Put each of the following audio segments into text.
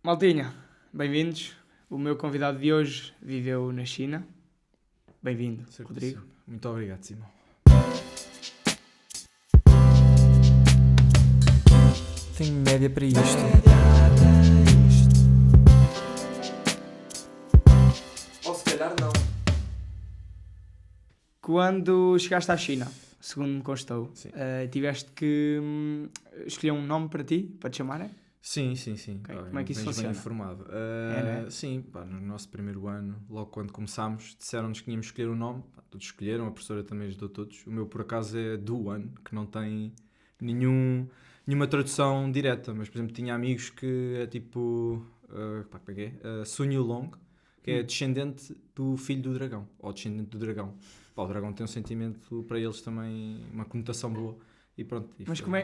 Maltinha, bem-vindos. O meu convidado de hoje viveu na China. Bem-vindo, Rodrigo. Muito obrigado, Simão. Tenho média para isto. Ou se calhar não. Quando chegaste à China, segundo me constou, Sim. tiveste que escolher um nome para ti, para te chamarem? Sim. Okay. Como é que isso Tens funciona? bem informado. Né? Sim, no nosso primeiro ano, logo quando começámos, disseram-nos que tínhamos de escolher um nome. Todos escolheram, a professora também ajudou todos. O meu, por acaso, é Duan, que não tem nenhuma tradução direta. Mas, por exemplo, tinha amigos que é tipo... Sun Yulong, que é descendente do filho do dragão. Ou descendente do dragão. O dragão tem um sentimento, para eles também, uma conotação boa. E pronto. Mas como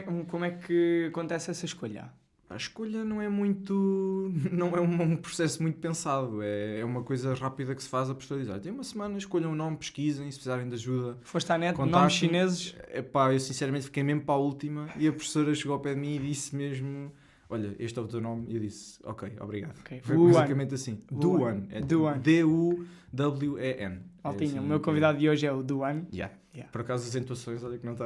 é que acontece essa escolha? A escolha não é um processo muito pensado, é uma coisa rápida que se faz. A professora diz: tem uma semana, escolham um nome, pesquisem, se precisarem de ajuda. Foste à net, contactem. nomes chineses? Eu sinceramente fiquei mesmo para a última e a professora chegou ao pé de mim e disse mesmo: olha, este é o teu nome. E eu disse: ok, obrigado. Okay. Foi basicamente assim. Duan. D-U-W-E-N. Maltinha, assim, o meu convidado de hoje é o Duan. Yeah. Por acaso as entoações, olha que não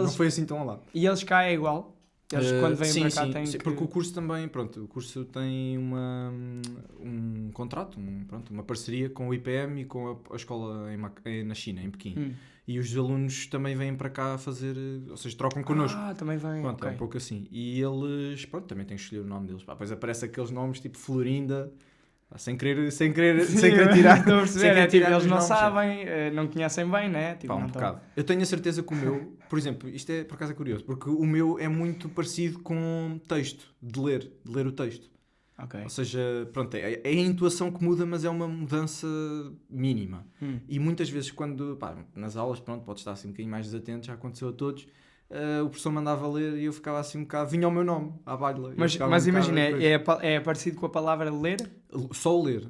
foi assim tão ao lado. E eles cá é igual? Eles quando vêm para cá têm que... Porque o curso também, o curso tem um contrato, uma parceria com o IPM e com a escola na China, em Pequim. E os alunos também vêm para cá fazer, ou seja, trocam connosco. Também vêm, Pronto, okay. É um pouco assim. E eles, também têm que escolher o nome deles. Depois aparece aqueles nomes tipo Florinda, sem querer tirar. Estou a perceber, eles não nomes, sabem, não conhecem bem, né? Tipo, um bocado. Eu tenho a certeza que o meu, por exemplo, isto é por acaso é curioso, porque o meu é muito parecido com texto, de ler o texto. Okay. Ou seja, é a intuação que muda, mas é uma mudança mínima. E muitas vezes quando, nas aulas, pode estar assim um bocadinho mais desatento, já aconteceu a todos, o professor mandava ler e eu ficava assim um bocado, vinha ao meu nome, à baila. Mas imagina, é parecido com a palavra ler? Só o ler.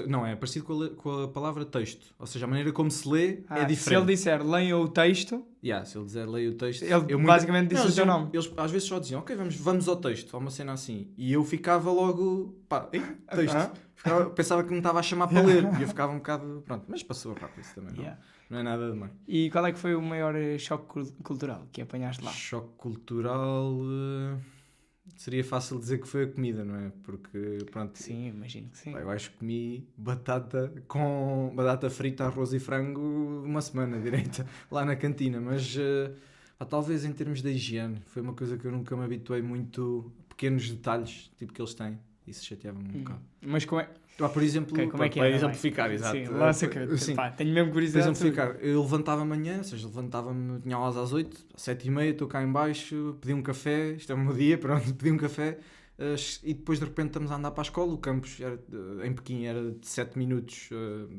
Não, é parecido com a palavra texto. Ou seja, a maneira como se lê é diferente. Se ele disser leiam o texto... Se ele dizer leia o texto... Ele basicamente disse o seu nome. Eles às vezes só diziam, ok, vamos ao texto, há uma cena assim. E eu ficava logo, texto. Pensava que me estava a chamar para ler. E eu ficava um bocado, mas passou rápido isso também, não é nada de mal. E qual é que foi o maior choque cultural que apanhaste lá? Choque cultural... Seria fácil dizer que foi a comida, não é? Porque, Sim, imagino que sim. Eu acho que comi batata frita, arroz e frango uma semana direita lá na cantina. Mas, talvez em termos de higiene, foi uma coisa que eu nunca me habituei muito. Pequenos detalhes, tipo que eles têm. Isso chateava-me um bocado. Mas como é... Por exemplo, como é que para é, exemplificar, exato. Sim, lança que tenho mesmo curiosidade. Para exemplificar, eu levantava amanhã, ou seja, tinha aulas às 8, às 7h30, estou cá em baixo, pedi um café, isto é o meu dia, pedi um café, e depois de repente estamos a andar para a escola. O campus em Pequim era de 7 minutos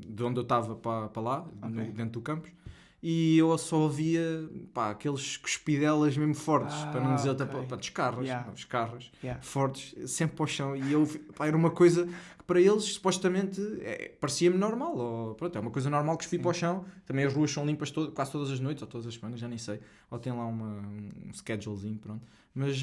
de onde eu estava para lá, dentro do campus. E eu só ouvia aqueles cuspidelas mesmo fortes, para não dizer descarras fortes, sempre para o chão. E eu, era uma coisa que para eles supostamente parecia-me normal. É uma coisa normal cuspir para o chão. Também as ruas são limpas quase todas as noites ou todas as semanas, já nem sei. Ou tem lá um schedulezinho, pronto. Mas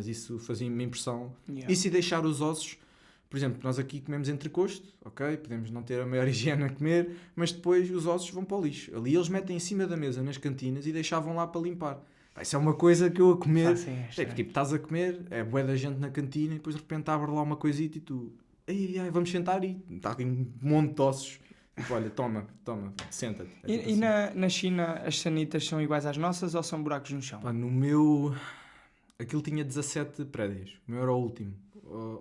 isso fazia-me impressão. E se deixar os ossos... Por exemplo, nós aqui comemos entrecosto, ok? Podemos não ter a maior higiene a comer, mas depois os ossos vão para o lixo. Ali eles metem em cima da mesa nas cantinas e deixavam lá para limpar. Isso é uma coisa que eu a comer... estás a comer, é bué da gente na cantina e depois de repente abre lá uma coisita e tu... vamos sentar e está aqui um monte de ossos. Olha, toma, senta-te. E na China as sanitas são iguais às nossas ou são buracos no chão? No meu... Aquilo tinha 17 prédios. O meu era o último.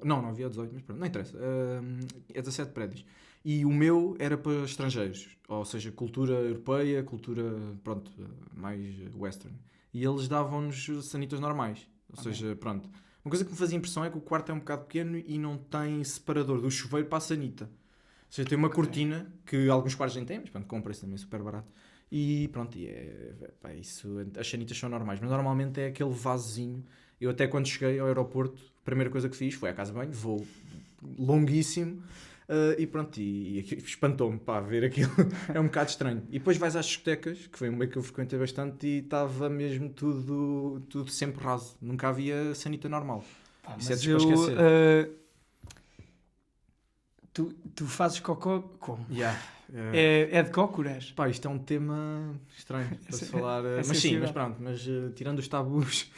Não havia 18, mas pronto, não interessa. É 17 prédios. E o meu era para estrangeiros. Ou seja, cultura europeia, cultura, mais western. E eles davam-nos sanitas normais. Ou seja, uma coisa que me fazia impressão é que o quarto é um bocado pequeno e não tem separador do chuveiro para a sanita. Ou seja, tem uma cortina, que alguns quartos nem têm, mas compra-se também, super barato. E isso, as sanitas são normais, mas normalmente é aquele vasozinho. Eu até quando cheguei ao aeroporto, a primeira coisa que fiz foi à casa de banho, voo longuíssimo, e espantou-me, ver aquilo, é um bocado estranho. E depois vais às discotecas, que foi um meio que eu frequentei bastante, e estava mesmo tudo sempre raso, nunca havia sanita normal. Isso é de esquecer. Tu fazes cocó como? Yeah. É de cócoras? Pá, isto é um tema estranho para se falar. é Mas sim, sensível. mas pronto, tirando os tabus,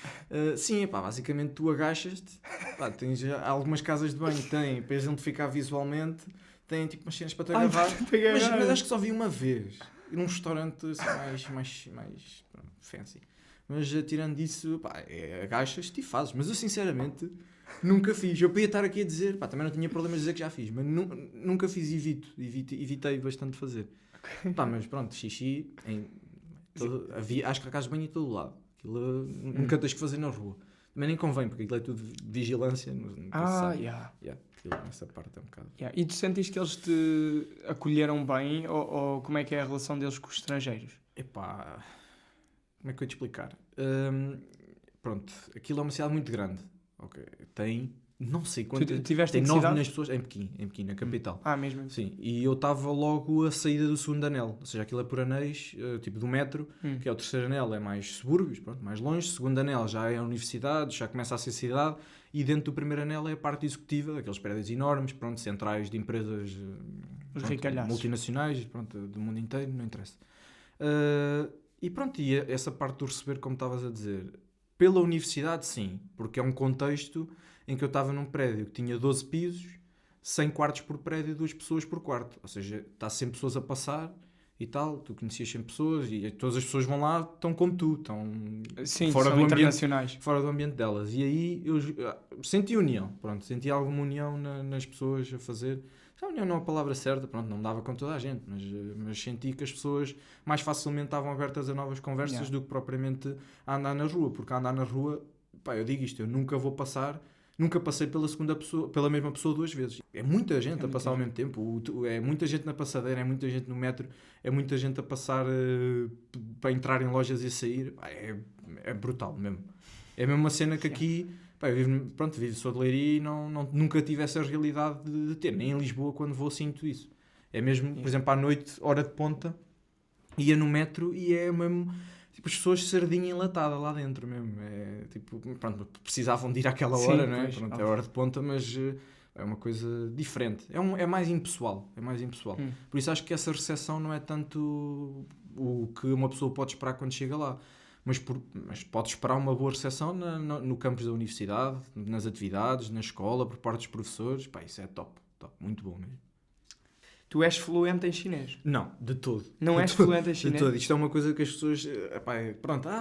sim, pá, basicamente tu agachas-te, pá, há algumas casas de banho têm, para exemplificar visualmente, têm tipo umas cenas para te agarrar, mas acho que só vi uma vez, num restaurante assim, mais pronto, fancy. Mas tirando isso, pá, agachas-te e fazes. Mas eu sinceramente nunca fiz. Eu podia estar aqui a dizer, pá, também não tinha problemas de dizer que já fiz, mas nunca fiz e evitei bastante fazer. Pá, mas pronto, xixi, acho que há casas de banho em todo lado. Aquilo nunca tens que fazer na rua. Também nem convém, porque aquilo é tudo vigilância. Yeah. Aquilo, nessa parte é um bocado. Yeah. E tu sentiste que eles te acolheram bem ou como é que é a relação deles com os estrangeiros? Epá, como é que eu ia te explicar? Pronto, aquilo é uma cidade muito grande. Ok, tem, não sei quanto. Tiveste Tem em que 9 cidade? milhões de pessoas em Pequim, na capital. Mesmo? Sim, e eu estava logo a saída do segundo anel, ou seja, aquilo é por anéis, tipo do metro, que é o terceiro anel, é mais subúrbios, pronto, mais longe, o segundo anel já é a universidade, já começa a ser cidade, e dentro do primeiro anel é a parte executiva, aqueles prédios enormes, pronto, centrais de empresas Os pronto, ricalhaços. multinacionais, pronto, do mundo inteiro, não interessa. E pronto, e essa parte do receber, como estavas a dizer, pela universidade sim, porque é um contexto em que eu estava num prédio que tinha 12 pisos, 100 quartos por prédio e 2 pessoas por quarto. Ou seja, está sempre pessoas a passar e tal, tu conhecias sempre pessoas e todas as pessoas vão lá, estão como tu, estão Sim, fora são do internacionais. fora do ambiente delas. E aí eu senti união, pronto, senti alguma união nas pessoas a fazer. A união não é a palavra certa, pronto, não me dava com toda a gente, mas senti que as pessoas mais facilmente estavam abertas a novas conversas do que propriamente a andar na rua, porque a andar na rua, pá, eu digo isto, eu nunca passei pela mesma pessoa 2 vezes. É muita gente a passar ao mesmo tempo. É muita gente na passadeira, é muita gente no metro, é muita gente a passar para entrar em lojas e sair. Pá, é brutal mesmo. É mesmo uma cena que aqui, pá, eu sou de Leiria e nunca tive essa realidade de ter. Nem em Lisboa, quando vou, sinto isso. É mesmo, por exemplo, à noite, hora de ponta, ia no metro e é mesmo... Tipo, as pessoas sardinha enlatada lá dentro mesmo. É, tipo, pronto, precisavam de ir àquela hora, Sim, não é? pois, Pronto, é óbvio. hora de ponta, mas é uma coisa diferente. É mais impessoal. Por isso acho que essa recepção não é tanto o que uma pessoa pode esperar quando chega lá. Mas pode esperar uma boa recepção no campus da universidade, nas atividades, na escola, por parte dos professores. Pá, isso é top. Muito bom mesmo. Tu és fluente em chinês? Não, de todo. Não és fluente em chinês? De todo. Isto é uma coisa que as pessoas...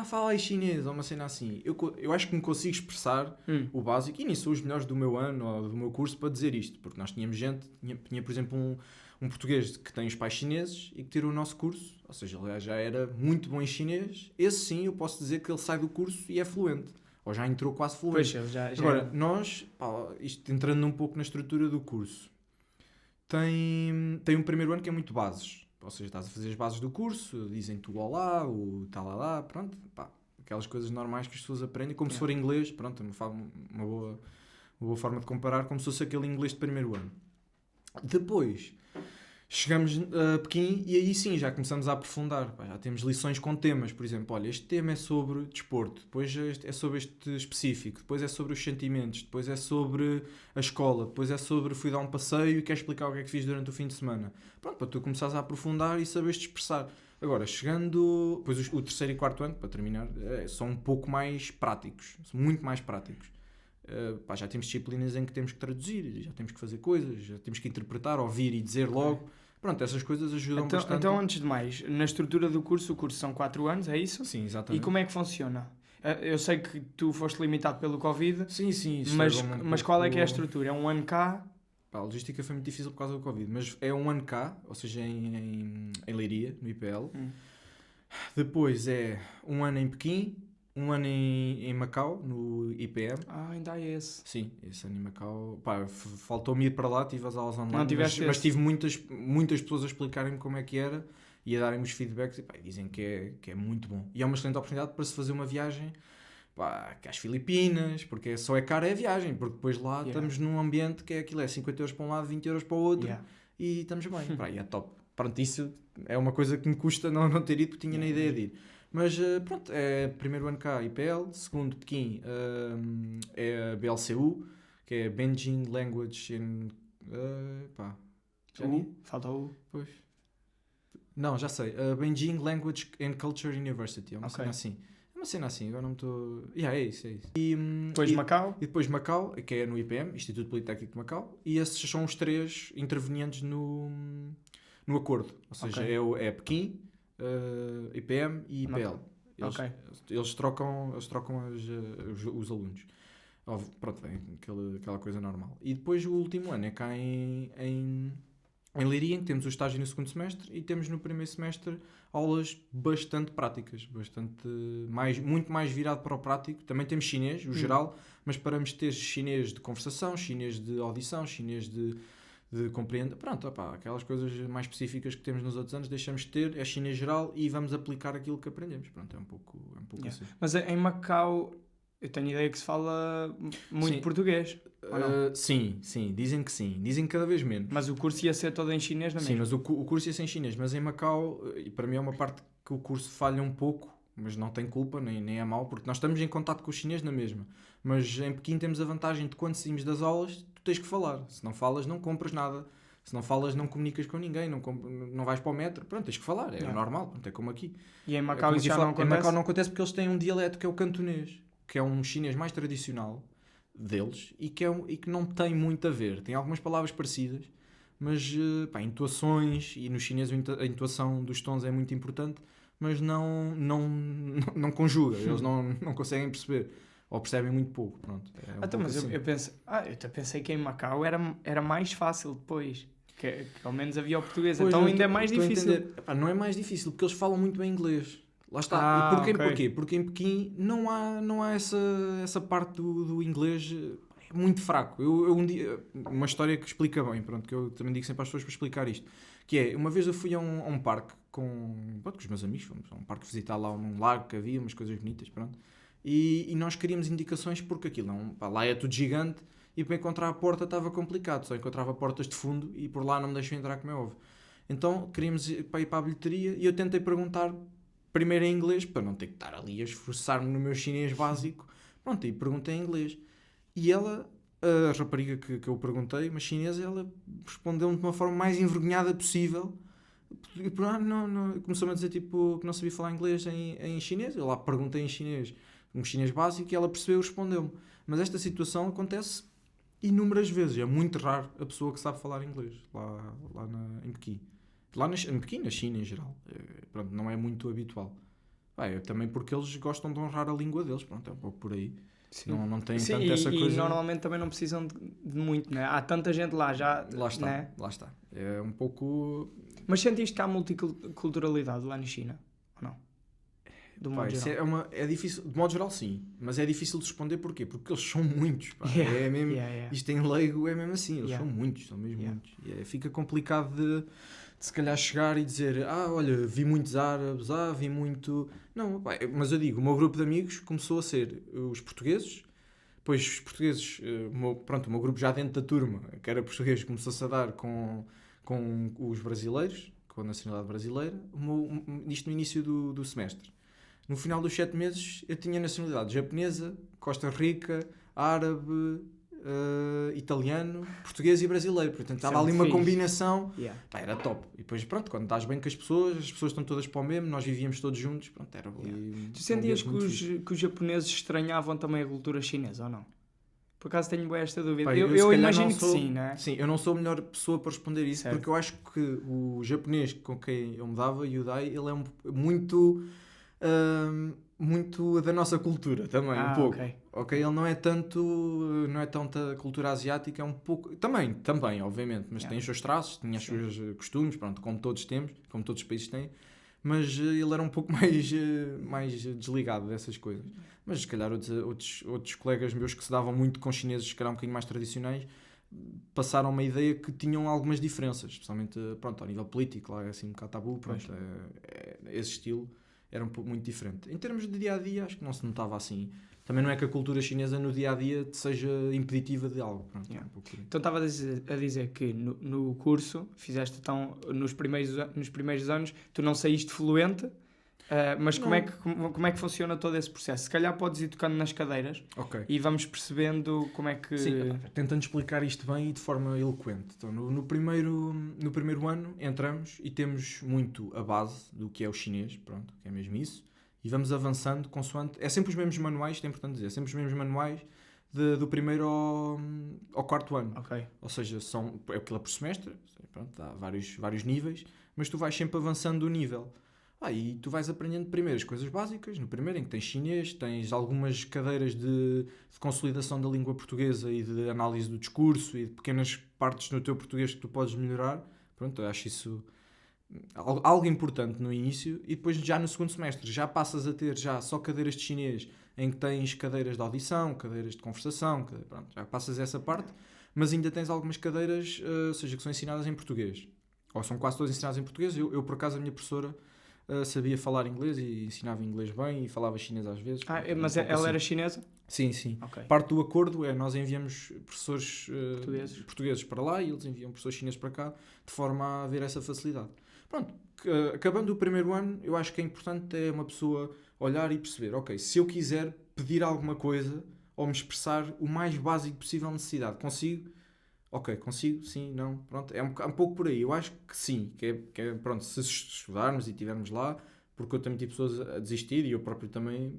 fala aí chinês, ou uma cena assim. Eu acho que me consigo expressar o básico, e nem sou os melhores do meu ano ou do meu curso para dizer isto, porque nós tínhamos gente, tinha por exemplo um português que tem os pais chineses e que tirou o nosso curso, ou seja, ele já era muito bom em chinês. Esse sim, eu posso dizer que ele sai do curso e é fluente, ou já entrou quase fluente. Pois, já Agora, nós, isto entrando um pouco na estrutura do curso, tem um primeiro ano que é muito bases. Ou seja, estás a fazer as bases do curso, dizem-te o olá, o talalá, pronto, pá, aquelas coisas normais que as pessoas aprendem, como se for inglês, pronto, uma boa forma de comparar, como se fosse aquele inglês de primeiro ano. Depois, chegamos a Pequim e aí sim, já começamos a aprofundar. Pá, já temos lições com temas, por exemplo, olha, este tema é sobre desporto, depois é sobre este específico, depois é sobre os sentimentos, depois é sobre a escola, depois é sobre fui dar um passeio e quero explicar o que é que fiz durante o fim de semana. Pronto, para tu começares a aprofundar e saberes te expressar. Agora, chegando... Depois o terceiro e quarto ano, para terminar, são um pouco mais práticos, são muito mais práticos. Já temos disciplinas em que temos que traduzir, já temos que fazer coisas, já temos que interpretar, ouvir e dizer logo. Pronto, essas coisas ajudam bastante. Então, antes de mais, na estrutura do curso, o curso são 4 anos, é isso? Sim, exatamente. E como é que funciona? Eu sei que tu foste limitado pelo Covid, Sim, mas qual é que é a estrutura? É um ano cá? A logística foi muito difícil por causa do Covid, mas é um ano cá, ou seja, em Leiria, no IPL. Depois é um ano em Pequim, um ano em Macau, no IPM. Ainda há esse. Sim, esse ano em Macau. Pá, faltou-me ir para lá, tive as aulas online, Não tiveste mas tive muitas pessoas a explicarem-me como é que era e a darem-me os feedbacks e pá, dizem que é muito bom. E é uma excelente oportunidade para se fazer uma viagem às Filipinas, porque só é caro a viagem, porque depois lá estamos num ambiente que é aquilo, é 50 euros para um lado, 20 euros para o outro e estamos bem. Pá, e é top. Pronto, isso é uma coisa que me custa não ter ido, porque tinha na ideia de ir. Mas pronto, é primeiro ano cá IPL, segundo Pequim é a BLCU, que é Beijing Language and Falta o... Pois. Não, já sei. Beijing Language and Culture University. É uma cena assim. É uma cena assim, agora não me estou... É isso. E depois Macau. E depois Macau, que é no IPM, Instituto Politécnico de Macau. E esses são os 3 intervenientes no acordo. Ou seja, é Pequim, IPM e IPL. Eles trocam os alunos. Pronto, é aquela coisa normal. E depois o último ano é cá em Leiria, em que temos o estágio no segundo semestre e temos no primeiro semestre aulas bastante práticas, muito mais virado para o prático. Também temos chinês, o geral, mas paramos de ter chinês de conversação, chinês de audição, chinês de compreender. Pronto, aquelas coisas mais específicas que temos nos outros anos deixamos de ter, é chinês geral e vamos aplicar aquilo que aprendemos. Pronto, é um pouco assim. Mas em Macau, eu tenho ideia que se fala muito português. Sim, dizem que sim. Dizem cada vez menos. Mas o curso ia ser todo em chinês, não é mesmo? Sim, mas o curso ia ser em chinês. Mas em Macau, e para mim é uma parte que o curso falha um pouco, mas não tem culpa, nem é mau, porque nós estamos em contato com os chineses na mesma. Mas em Pequim temos a vantagem de quando saímos das aulas, tu tens que falar. Se não falas, não compras nada. Se não falas, não comunicas com ninguém, não vais para o metro. Pronto, tens que falar, é normal, pronto, é como aqui. E em Macau isso já não acontece? Em Macau não acontece porque eles têm um dialeto que é o cantonês, que é um chinês mais tradicional deles e que não tem muito a ver. Tem algumas palavras parecidas, mas intuações, e no chinês a intuação dos tons é muito importante, mas não conjuga, eles não conseguem perceber, ou percebem muito pouco. Pronto, mas assim. Eu pensei que em Macau era mais fácil depois, que ao menos havia o português, pois então ainda é mais difícil. Não é mais difícil, porque eles falam muito bem inglês. Lá está. E porquê? Porque em Pequim não há essa parte do inglês, é muito fraco. Eu um dia, uma história que explica bem, pronto, que eu também digo sempre às pessoas para explicar isto, que é, uma vez eu fui a um parque com os meus amigos, fomos a um parque visitar lá um lago que havia, umas coisas bonitas, pronto, e nós queríamos indicações porque aquilo lá é tudo gigante e para encontrar a porta estava complicado, só encontrava portas de fundo e por lá não me deixam entrar, como é óbvio. Então queríamos ir para a bilheteria e eu tentei perguntar primeiro em inglês, para não ter que estar ali a esforçar-me no meu chinês básico. Pronto, e perguntei em inglês. E ela, a rapariga que eu perguntei, uma chinesa, ela respondeu-me de uma forma mais envergonhada possível. E começou-me a dizer tipo, que não sabia falar inglês em chinês. Eu lá perguntei em chinês, um chinês básico, e ela percebeu e respondeu-me. Mas esta situação acontece inúmeras vezes. É muito raro a pessoa que sabe falar inglês lá em Pequim. Lá em Pequim, na China em geral. Pronto, não é muito habitual. Também porque eles gostam de honrar a língua deles. Pronto, é um pouco por aí. Sim. Não tem tanto essa coisa. E normalmente também não precisam de muito, né? Há tanta gente lá já. Lá está, né? Lá está. É um pouco... Mas sentiste que há multiculturalidade lá na China? Ou não? Do modo geral. É difícil, de modo geral sim, mas é difícil de responder porquê? Porque eles são muitos. É mesmo, isto em leigo é mesmo assim, eles são muitos, são mesmo muitos. Fica complicado de se calhar chegar e dizer, olha, vi muitos árabes, vi muito... Não, mas eu digo, o meu grupo de amigos começou a ser os portugueses, depois os portugueses, o meu grupo já dentro da turma, que era português, começou-se a dar com os brasileiros, com a nacionalidade brasileira, isto no início do semestre. No final dos 7 meses eu tinha nacionalidade japonesa, Costa Rica, árabe, italiano, português e brasileiro. Portanto, estava ali uma combinação. Era top. E depois, pronto, quando estás bem com as pessoas estão todas para o mesmo, nós vivíamos todos juntos. Pronto, era Tu sentias que os japoneses estranhavam também a cultura chinesa, ou não? Por acaso tenho esta dúvida. Eu imagino que sim, não é? Sim, eu não sou a melhor pessoa para responder isso, porque eu acho que o japonês com quem eu me dava, Yudai, ele é muito da nossa cultura também, um pouco. Ok, ele não é tanta cultura asiática, é um pouco... Também, obviamente, mas tem os seus traços, tem os seus costumes, pronto, como todos temos, como todos os países têm, mas ele era um pouco mais desligado dessas coisas. Mas se calhar outros colegas meus que se davam muito com chineses que eram um bocadinho mais tradicionais, passaram uma ideia que tinham algumas diferenças, especialmente, pronto, ao nível político, lá é assim um bocado tabu, pronto, esse estilo era um pouco muito diferente. Em termos de dia-a-dia, acho que não se notava assim. Também não é que a cultura chinesa no dia-a-dia seja impeditiva de algo. Pronto, um pouco... Então estava a dizer que no curso, fizeste então, nos primeiros anos, tu não saíste fluente, Mas como é que funciona todo esse processo? Se calhar podes ir tocando nas cadeiras e vamos percebendo como é que... Sim, tentando explicar isto bem e de forma eloquente. Então, no primeiro ano entramos e temos muito a base do que é o chinês, pronto, que é mesmo isso, e vamos avançando consoante... É sempre os mesmos manuais, é importante dizer, sempre os mesmos manuais do primeiro ao quarto ano. Ok. Ou seja, é aquilo por semestre, pronto, há vários níveis, mas tu vais sempre avançando o nível. E tu vais aprendendo primeiro as coisas básicas, no primeiro em que tens chinês, tens algumas cadeiras de consolidação da língua portuguesa e de análise do discurso e de pequenas partes no teu português que tu podes melhorar. Pronto, eu acho isso algo importante no início, e depois já no segundo semestre já passas a ter já só cadeiras de chinês em que tens cadeiras de audição, cadeiras de conversação, pronto, já passas essa parte, mas ainda tens algumas cadeiras, ou seja, que são ensinadas em português, ou são quase todas ensinadas em português. Eu por acaso, a minha professora sabia falar inglês e ensinava inglês bem e falava chinês às vezes. Mas ela assim. Era chinesa? Sim. Okay. Parte do acordo é nós enviamos professores portugueses para lá e eles enviam professores chineses para cá, de forma a haver essa facilidade. Pronto, acabando o primeiro ano, eu acho que é importante uma pessoa olhar e perceber, ok, se eu quiser pedir alguma coisa ou me expressar o mais básico possível necessidade, consigo? Ok, consigo, sim, não, pronto, é um pouco por aí. Eu acho que sim, que é pronto, se estudarmos e estivermos lá, porque eu também tive pessoas a desistir e eu próprio também,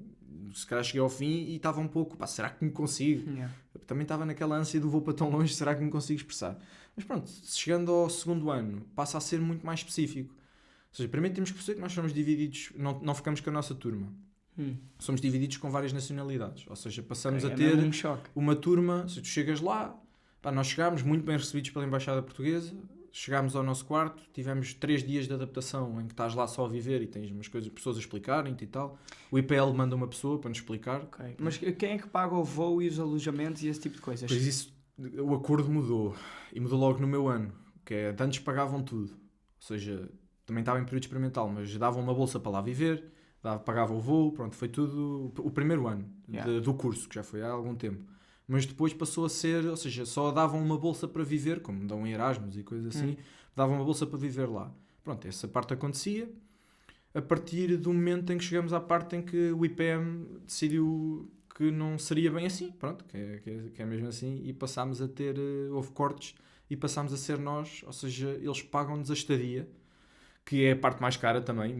se calhar cheguei ao fim e estava um pouco, será que me consigo? Yeah. Também estava naquela ânsia do vou para tão longe, será que me consigo expressar? Mas pronto, chegando ao segundo ano, passa a ser muito mais específico. Ou seja, primeiro temos que perceber que nós somos divididos, não ficamos com a nossa turma. Somos divididos com várias nacionalidades, ou seja, passamos a ter uma turma, se tu chegas lá, nós chegámos muito bem recebidos pela Embaixada Portuguesa, chegámos ao nosso quarto, tivemos 3 dias de adaptação em que estás lá só a viver e tens umas pessoas a explicarem-te e tal. O IPL manda uma pessoa para nos explicar. Okay. Mas quem é que paga o voo e os alojamentos e esse tipo de coisas? Pois isso, o acordo mudou, e mudou logo no meu ano, que é, antes pagavam tudo, ou seja, também estava em período experimental, mas davam uma bolsa para lá viver, pagavam o voo, pronto, foi tudo o primeiro ano do curso, que já foi há algum tempo. Mas depois passou a ser, ou seja, só davam uma bolsa para viver, como dão em Erasmus e coisas assim, davam uma bolsa para viver lá. Pronto, essa parte acontecia. A partir do momento em que chegamos à parte em que o IPM decidiu que não seria bem assim, pronto, que é mesmo assim, e passámos a ter, houve cortes, e passámos a ser nós, ou seja, eles pagam-nos a estadia, que é a parte mais cara também,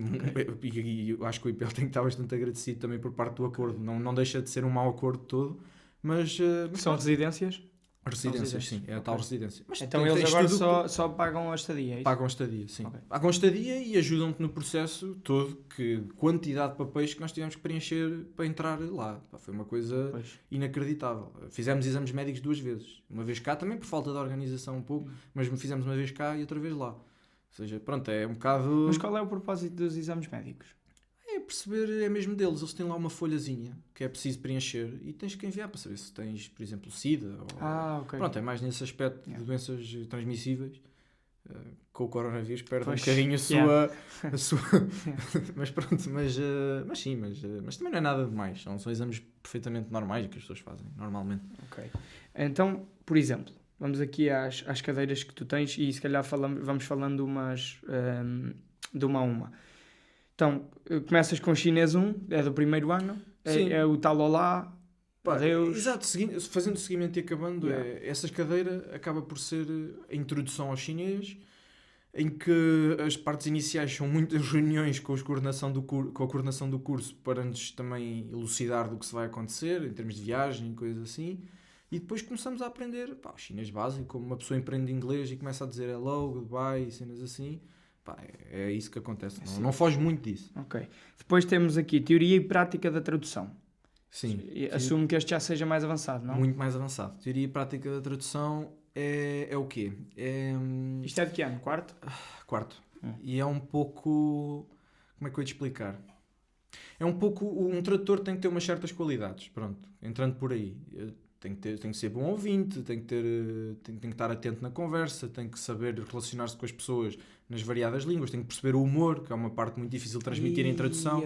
e eu acho que o IPL tem que estar bastante agradecido também por parte do acordo, não deixa de ser um mau acordo todo. Mas são residências? Residências, sim, é a tal residência. Mas então eles agora só pagam a estadia, é isso? Pagam a estadia, sim. Okay. Pagam a estadia e ajudam-te no processo todo, que quantidade de papéis que nós tivemos que preencher para entrar lá. Foi uma coisa inacreditável. Fizemos exames médicos 2 vezes. Uma vez cá, também por falta de organização um pouco, mas fizemos uma vez cá e outra vez lá. Ou seja, pronto, é um bocado... Mas qual é o propósito dos exames médicos? É perceber, é mesmo deles. Eles têm lá uma folhazinha que é preciso preencher e tens que enviar para saber se tens, por exemplo, SIDA. Ok. Pronto, é mais nesse aspecto de doenças transmissíveis. Com o coronavírus perde um bocadinho a sua... mas pronto, mas sim, mas também não é nada demais. São exames perfeitamente normais que as pessoas fazem, normalmente. Ok. Então, por exemplo, vamos aqui às cadeiras que tu tens e se calhar vamos falando de uma a uma. Então, começas com chinês 1, é do primeiro ano, é o tal olá, adeus... Exato, fazendo o seguimento e acabando, essa cadeira acaba por ser a introdução ao chinês, em que as partes iniciais são muitas reuniões com a coordenação do curso para nos também elucidar do que se vai acontecer, em termos de viagem e coisas assim, e depois começamos a aprender o chinês básico, como uma pessoa aprende inglês e começa a dizer hello, goodbye e cenas assim. É isso que acontece, não foge muito disso. Ok. Depois temos aqui teoria e prática da tradução. Sim. Assumo que este já seja mais avançado, não? Muito mais avançado. Teoria e prática da tradução é o quê? Isto é de que ano? Quarto? Quarto. E é um pouco... Como é que eu ia te explicar? É um pouco... Um tradutor tem que ter umas certas qualidades. Pronto, entrando por aí. Tem que ser bom ouvinte, tem que estar atento na conversa, tem que saber relacionar-se com as pessoas nas variadas línguas, tem que perceber o humor, que é uma parte muito difícil de transmitir em tradução.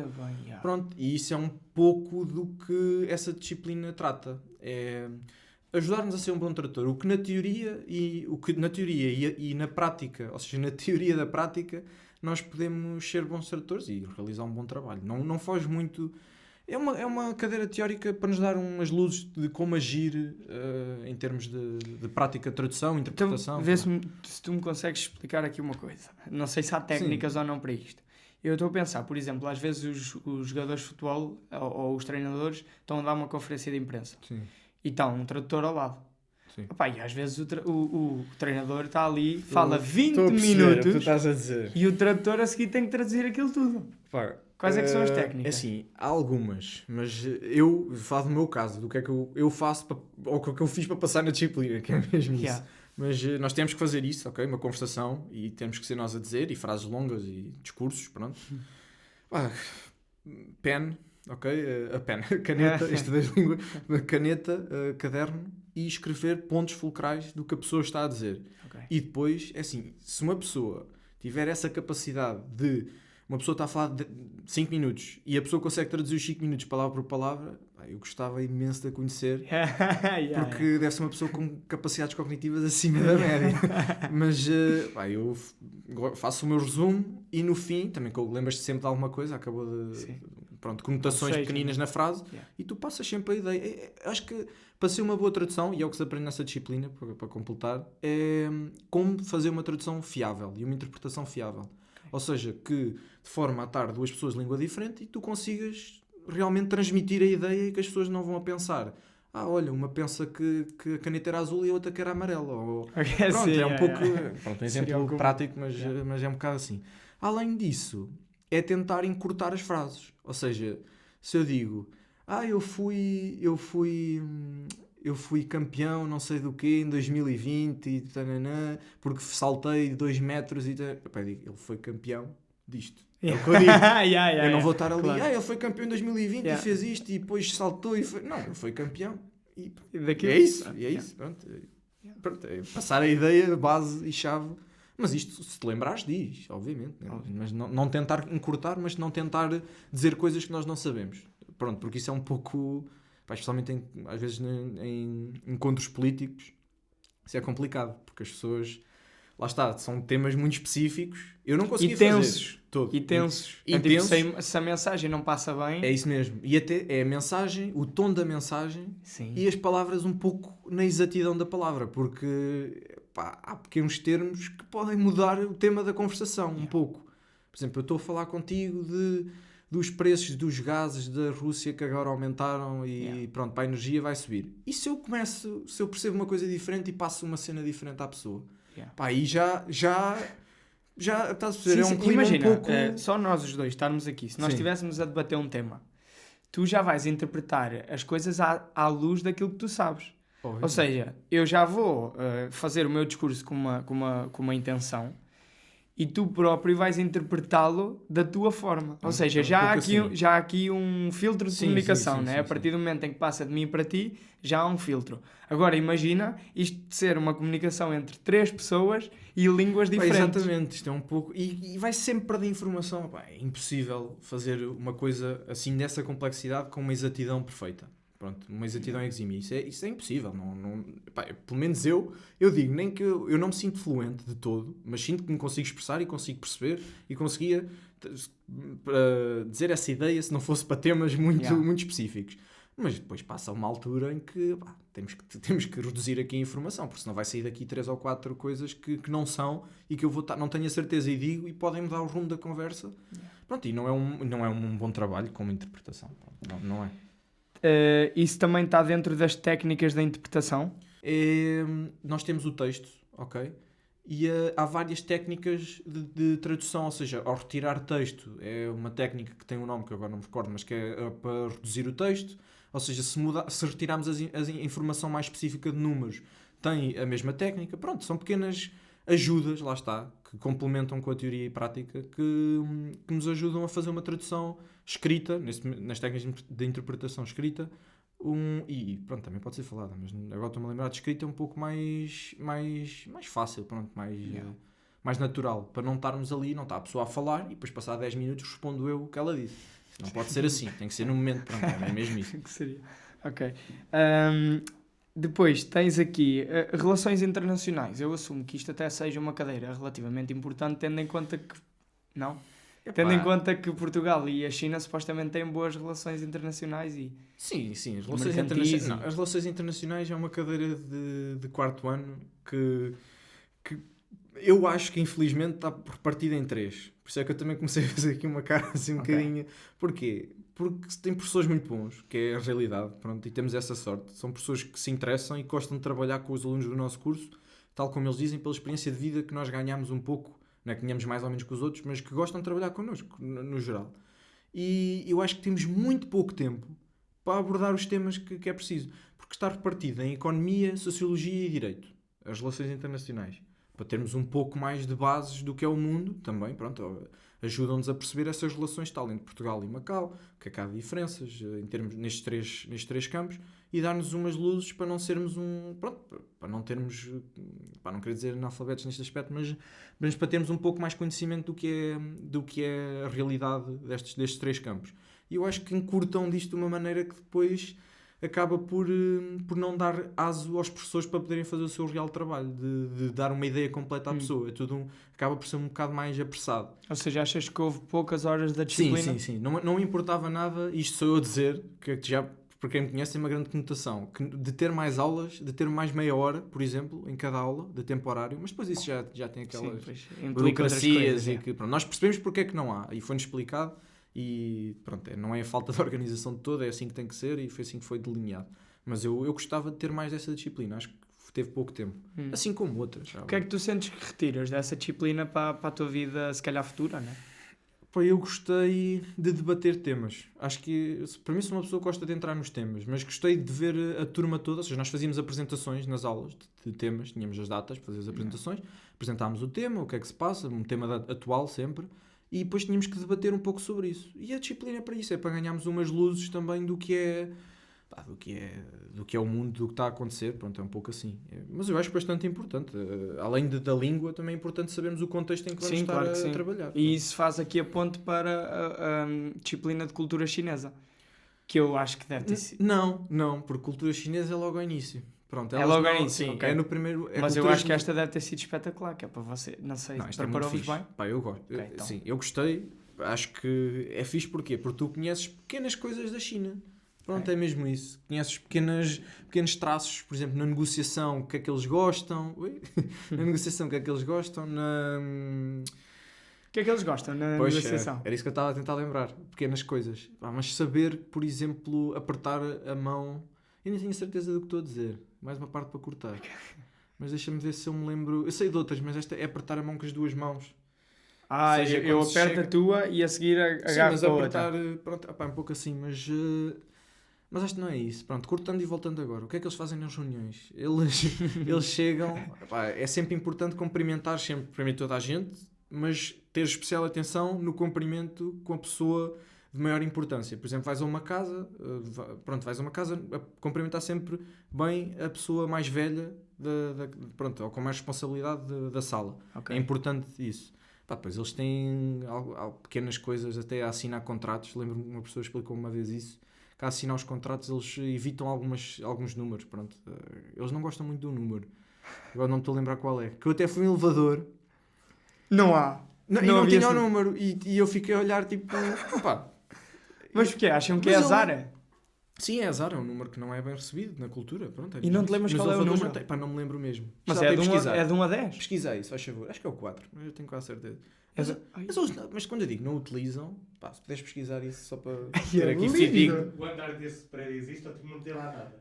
Pronto, e isso é um pouco do que essa disciplina trata. É ajudar-nos a ser um bom tradutor. O que na teoria e na prática, ou seja, na teoria da prática, nós podemos ser bons tradutores e realizar um bom trabalho. Não foge muito... É uma cadeira teórica para nos dar umas luzes de como agir em termos de prática de tradução, interpretação. Então, vê se tu me consegues explicar aqui uma coisa. Não sei se há técnicas ou não para isto. Eu estou a pensar, por exemplo, às vezes os jogadores de futebol ou os treinadores estão a dar uma conferência de imprensa. Sim. E está um tradutor ao lado. Sim. Opa, e às vezes o treinador está ali, fala 20 Estou a perceber o que tu minutos estás a dizer. e o tradutor a seguir tem que traduzir aquilo tudo. Pá, Quais é que são as é técnicas? assim, há algumas, mas eu falo do meu caso, do que é que eu faço ou o que eu fiz para passar na disciplina, que é mesmo isso. Yeah. Mas nós temos que fazer isso, ok? Uma conversação, e temos que ser nós a dizer, e frases longas e discursos, pronto. Pen, ok? A pen, caneta, isto das línguas, caneta, caderno, e escrever pontos fulcrais do que a pessoa está a dizer. Okay. E depois, é assim, se uma pessoa tiver essa capacidade de... Uma pessoa está a falar de 5 minutos e a pessoa consegue traduzir os 5 minutos palavra por palavra, eu gostava imenso de a conhecer, porque deve ser uma pessoa com capacidades cognitivas acima da média. Mas eu faço o meu resumo e no fim, também lembras-te sempre de alguma coisa, acabou de... Pronto, conotações pequeninas na frase, e tu passas sempre a ideia. Acho que para ser uma boa tradução, e é o que se aprende nessa disciplina, para completar, é como fazer uma tradução fiável e uma interpretação fiável. Ou seja, que de forma a estar duas pessoas de língua diferente e tu consigas realmente transmitir a ideia e que as pessoas não vão a pensar olha, uma pensa que a caneta era azul e a outra que era amarela. Ou... Pronto, sim, é um pouco... Pronto, um exemplo prático, Yeah. mas é um bocado assim. Além disso, é tentar encurtar as frases. Ou seja, se eu digo eu fui campeão não sei do quê em 2020 e tananã, porque saltei 2 metros e... Epá, eu digo, ele foi campeão disto. É o que eu digo. Eu não vou estar ali, claro. ele foi campeão em 2020 e fez isto e depois saltou e foi... Não, ele foi campeão. E Daquilo... é isso. Pronto, é passar a ideia, base e chave. Mas isto, se te lembrares, diz, obviamente. Né? Mas não tentar encurtar, mas não tentar dizer coisas que nós não sabemos. Pronto, porque isso é um pouco... Especialmente às vezes em encontros políticos, isso é complicado, porque as pessoas, lá está, são temas muito específicos, eu não consegui fazer todo. E tensos. Tipo, se a mensagem não passa bem... É isso mesmo, e até é a mensagem, o tom da mensagem e as palavras um pouco na exatidão da palavra, porque há pequenos termos que podem mudar o tema da conversação um pouco. Por exemplo, eu estou a falar contigo dos preços dos gases da Rússia que agora aumentaram e pronto, para a energia vai subir. E se eu percebo uma coisa diferente e passo uma cena diferente à pessoa? Aí já estás a perceber, é um clima imagina, um pouco... só nós os dois estarmos aqui, se nós estivéssemos a debater um tema, tu já vais interpretar as coisas à luz daquilo que tu sabes. Ou seja, eu já vou fazer o meu discurso com uma intenção, e tu próprio vais interpretá-lo da tua forma. Ou seja, já há aqui um filtro de comunicação, né? A partir do momento em que passa de mim para ti, já há um filtro. Agora imagina isto de ser uma comunicação entre 3 pessoas e línguas diferentes. Exatamente, isto é um pouco... E vai sempre perder informação. É impossível fazer uma coisa assim dessa complexidade com uma exatidão perfeita. Pronto, uma exatidão exímia. Isso é impossível. Pelo menos eu digo, nem que eu não me sinto fluente de todo, mas sinto que me consigo expressar e consigo perceber e conseguia dizer essa ideia se não fosse para temas muito específicos. Mas depois passa uma altura em que temos que reduzir aqui a informação, porque senão vai sair daqui 3 ou 4 coisas que não são e que eu não tenho a certeza e digo e podem mudar o rumo da conversa. Pronto, e não é um bom trabalho como interpretação. Não é. Isso também está dentro das técnicas da interpretação? Nós temos o texto, ok? E há várias técnicas de tradução, ou seja, ao retirar texto é uma técnica que tem um nome que eu agora não me recordo, mas que é para reduzir o texto, ou seja, se retirarmos a informação mais específica de números, tem a mesma técnica. Pronto, são pequenas ajudas, lá está, que complementam com a teoria e prática, que nos ajudam a fazer uma tradução escrita, nas técnicas de interpretação escrita, e pronto, também pode ser falada, mas agora estou-me a lembrar de escrita é um pouco mais fácil, pronto, mais natural, para não estarmos ali, não está a pessoa a falar e depois passar 10 minutos respondo eu o que ela disse. Não pode ser assim, tem que ser no momento, pronto, é mesmo isso. Que seria? Ok. Depois tens aqui relações internacionais. Eu assumo que isto até seja uma cadeira relativamente importante, tendo em conta que Não? Epá, Tendo em conta que Portugal e a China supostamente têm boas relações internacionais e... Sim, as relações mercantis internacionais. e- Não, as relações internacionais é uma cadeira de quarto ano que eu acho que infelizmente está repartida em 3. Por isso é que eu também comecei a fazer aqui uma cara assim um Ok. bocadinho. Porquê? Porque tem professores muito bons, que é a realidade, pronto, e temos essa sorte. São pessoas que se interessam e que gostam de trabalhar com os alunos do nosso curso, tal como eles dizem, pela experiência de vida que nós ganhamos um pouco, não é que ganhamos mais ou menos que os outros, mas que gostam de trabalhar connosco, no geral. E eu acho que temos muito pouco tempo para abordar os temas que é preciso, porque está repartido em economia, sociologia e direito, as relações internacionais, para termos um pouco mais de bases do que é o mundo também, pronto, ajudam-nos a perceber essas relações tal entre Portugal e Macau, que é que há diferenças em termos, nestes três campos, e dar-nos umas luzes para não sermos para não termos, para não querer dizer analfabetos neste aspecto, mas para termos um pouco mais conhecimento do que é a realidade destes 3 campos. E eu acho que encurtam disto de uma maneira que depois acaba por não dar aso aos professores para poderem fazer o seu real trabalho, de dar uma ideia completa à pessoa. É acaba por ser um bocado mais apressado. Ou seja, achas que houve poucas horas da disciplina? Sim. Não me importava nada, isto sou eu a dizer, que já, por quem me conhece, tem uma grande conotação, que de ter mais aulas, de ter mais meia hora, por exemplo, em cada aula, de tempo horário, mas depois isso já tem aquelas Sim, pois, implica outras burocracias coisas, e é. que pronto, nós percebemos porque é que não há, e foi-nos explicado, e pronto, não é a falta de organização de toda, é assim que tem que ser, e foi assim que foi delineado. Mas eu gostava de ter mais dessa disciplina, acho que teve pouco tempo, assim como outras. O que é que tu sentes que retiras dessa disciplina para a tua vida, se calhar futura, não é? Pá, eu gostei de debater temas. Acho que, para mim, sou uma pessoa que gosta de entrar nos temas, mas gostei de ver a turma toda. Ou seja, nós fazíamos apresentações nas aulas de temas, tínhamos as datas para fazer as apresentações, apresentávamos o tema, o que é que se passa, um tema atual sempre, e depois tínhamos que debater um pouco sobre isso. E a disciplina é para isso, é para ganharmos umas luzes também do que é o mundo, do que está a acontecer. Pronto, é um pouco assim. Mas eu acho bastante importante. Além da língua, também é importante sabermos o contexto em que vamos Sim, estar claro que sim. trabalhar. E isso faz aqui a ponte para a disciplina de cultura chinesa, que eu acho que deve ter sido. Não, porque cultura chinesa é logo ao início. Pronto, É elas logo ao não- início, sim, ok. é no primeiro. Mas eu culturas acho que esta deve ter sido espetacular, que é para você, não sei, Não, isto é muito preparou-vos fixe. bem? Pá, eu gosto. Ok, então. Sim, eu gostei. Acho que é fixe porquê? Porque tu conheces pequenas coisas da China. Pronto, é mesmo isso. Conheces pequenos traços, por exemplo, na negociação, o que é que eles gostam. Na negociação, o que é que eles gostam. O que é que eles gostam na Pois, negociação? era isso que eu estava a tentar lembrar. Pequenas coisas. Mas saber, por exemplo, apertar a mão. Eu nem tenho certeza do que estou a dizer. Mais uma parte para cortar. Mas deixa-me ver se eu me lembro. Eu sei de outras, mas esta é apertar a mão com as duas mãos. Seja, eu quando se aperto chega- a tua e a seguir Sim, agarro mas a outra. apertar, pronto, opá, um pouco assim, mas acho que não é isso. Pronto, cortando e voltando agora. O que é que eles fazem nas reuniões? Eles chegam, opá, é sempre importante cumprimentar sempre primeiro toda a gente, mas ter especial atenção no cumprimento com a pessoa de maior importância. Por exemplo, vais a uma casa, a cumprimentar sempre bem a pessoa mais velha, pronto, ou com mais responsabilidade da sala. Ok. É importante isso. Pá, depois eles têm pequenas coisas até a assinar contratos. Lembro-me que uma pessoa explicou uma vez isso, que a assinar os contratos eles evitam alguns números. Pronto. Eles não gostam muito do número. Agora não me estou a lembrar qual é. Que eu até fui um elevador Não há. e não havia tinha o assim. número. E eu fiquei a olhar tipo... Opá, Mas porquê? Acham que Mas é ele- azar? sim, é azar. É um número que não é bem recebido na cultura. Pronto, E não te lembras Mas qual é o elevadores número? não tem. Pá, não me lembro mesmo. Mas Precisava é de pesquisar. de 1 a 10? Pesquisa isso, faz favor. Acho que é o 4, mas eu tenho quase certeza. É Mas, de- Ai. mas quando eu digo não utilizam, pá, se puderes pesquisar isso só para é ter aqui lindo. fidedigno. O andar desse prédio existe ou tipo não tem lá nada?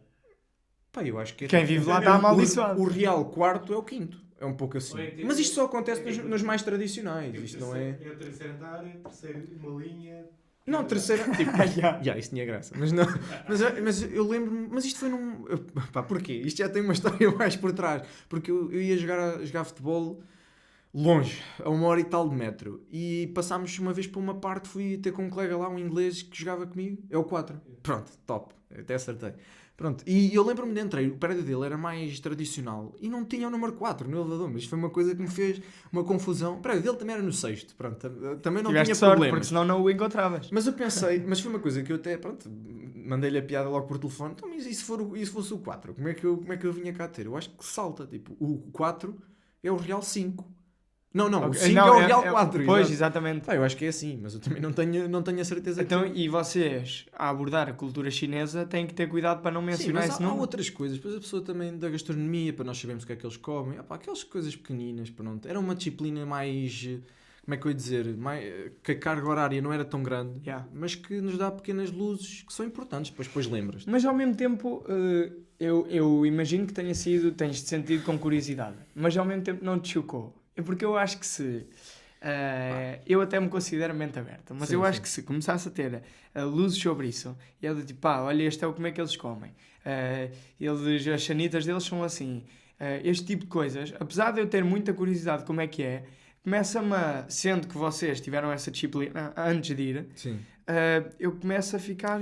Pá, eu acho que é Quem tipo- vive lá está amaldiçoado. O real quarto é o quinto. É um pouco assim. Ou é tipo- Mas isto só acontece é tipo- nos mais tradicionais. Isto não é. É o terceiro andar, terceiro uma linha. Não, terceira. Tipo, Já. já, isso tinha graça. Mas não. Mas eu lembro-me. Mas isto foi num. Pá, porquê? Isto já tem uma história mais por trás. Porque eu ia jogar futebol longe, a 1 hora e tal de metro. E passámos uma vez para uma parte, fui ter com um colega lá, um inglês que jogava comigo. É o 4. Pronto, top. Até acertei. Pronto, e eu lembro-me de entrei, o prédio dele era mais tradicional e não tinha o número 4 no elevador, mas isto foi uma coisa que me fez uma confusão. O prédio dele também era no 6º, pronto, também não Tiveste tinha sorte, problemas. porque senão não o encontravas. Mas eu pensei, mas foi uma coisa que eu até, pronto, mandei-lhe a piada logo por telefone. Então, mas e se fosse o 4? Como é que eu vinha cá ter? Eu acho que salta, tipo, o 4 é o real 5. Não, o Ok, 5 não, é o Real 4. Pois, exato. exatamente. Pá, eu acho que é assim, mas eu também não tenho a certeza Então, que... e vocês, a abordar a cultura chinesa, têm que ter cuidado para não Sim, mencionar mas esse há nome. outras coisas. Depois a pessoa também da gastronomia, para nós sabermos o que é que eles comem. Pá, aquelas coisas pequeninas, pronto. Era uma disciplina mais... Como é que eu ia dizer? Que a carga horária não era tão grande, Yeah. mas que nos dá pequenas luzes que são importantes. Depois lembras-te. Mas ao mesmo tempo, eu imagino que tens-te sentido com curiosidade, mas ao mesmo tempo não te chocou. É porque eu acho que se... eu até me considero mente aberta, mas Sim, eu acho sim. que se começasse a ter luzes sobre isso, e é do tipo, olha, este é o como é que eles comem, as sanitas deles são assim, este tipo de coisas, apesar de eu ter muita curiosidade de como é que é, começa-me sendo que vocês tiveram essa disciplina antes de ir, Sim. eu começo a ficar,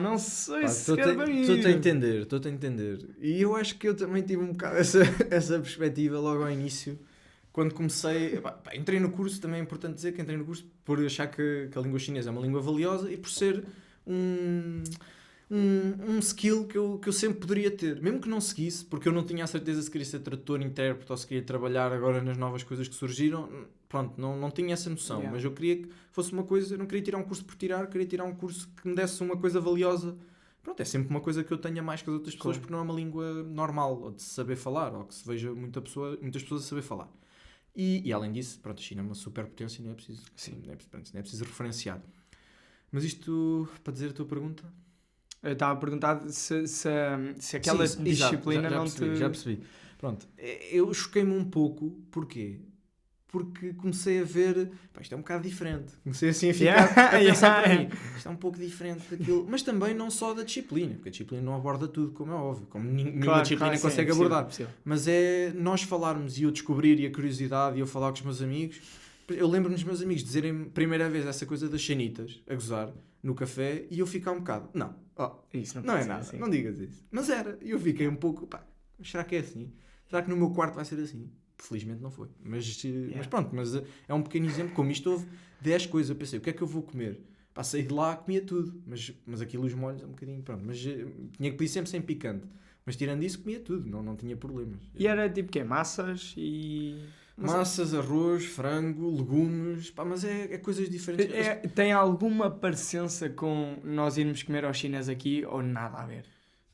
não sei Pá, se quer bem ir. Estou-te a entender. E eu acho que eu também tive um bocado essa perspectiva logo ao início. Quando comecei... entrei no curso, também é importante dizer que entrei no curso por achar que a língua chinesa é uma língua valiosa e por ser um skill que eu sempre poderia ter. Mesmo que não seguisse, porque eu não tinha a certeza se queria ser tradutor, intérprete ou se queria trabalhar agora nas novas coisas que surgiram. Pronto, não tinha essa noção. Yeah. Mas eu queria que fosse uma coisa... Eu não queria tirar um curso por tirar, queria tirar um curso que me desse uma coisa valiosa. Pronto, é sempre uma coisa que eu tenha mais que as outras pessoas, Claro. porque não é uma língua normal, ou de se saber falar, ou que se veja muitas pessoas a saber falar. E além disso, pronto, a China é uma superpotência e não é preciso, Sim. não é preciso referenciar. Mas isto, para dizer a tua pergunta... Eu estava a perguntar se aquela Sim, disciplina exato, já não percebi, te... Já percebi. Pronto, eu choquei-me um pouco, porquê? Porque comecei a ver, isto é um bocado diferente. Comecei assim a ficar a pensar para mim, isto é um pouco diferente daquilo, mas também não só da disciplina, porque a disciplina não aborda tudo, como é óbvio, como nenhuma disciplina sim, consegue é possível, abordar. é possível. Mas é nós falarmos e eu descobrir e a curiosidade e eu falar com os meus amigos. Eu lembro-me dos meus amigos dizerem primeira vez essa coisa das chanitas, a gozar, no café, e eu ficar um bocado, Isso não é pode ser nada, assim. não digas isso. Mas era, e eu fiquei um pouco, será que é assim? Será que no meu quarto vai ser assim? Felizmente não foi. Mas pronto, é um pequeno exemplo. Como isto houve 10 coisas, eu pensei, o que é que eu vou comer? Saí de lá, comia tudo. Mas aquilo, os molhos, é um bocadinho, pronto. Mas tinha que pedir sempre sem picante. Mas tirando isso, comia tudo, não tinha problemas. E era tipo quê? Massas e... Massas, arroz, frango, legumes, mas é coisas diferentes. Tem alguma parecença com nós irmos comer ao chinês aqui ou nada a ver?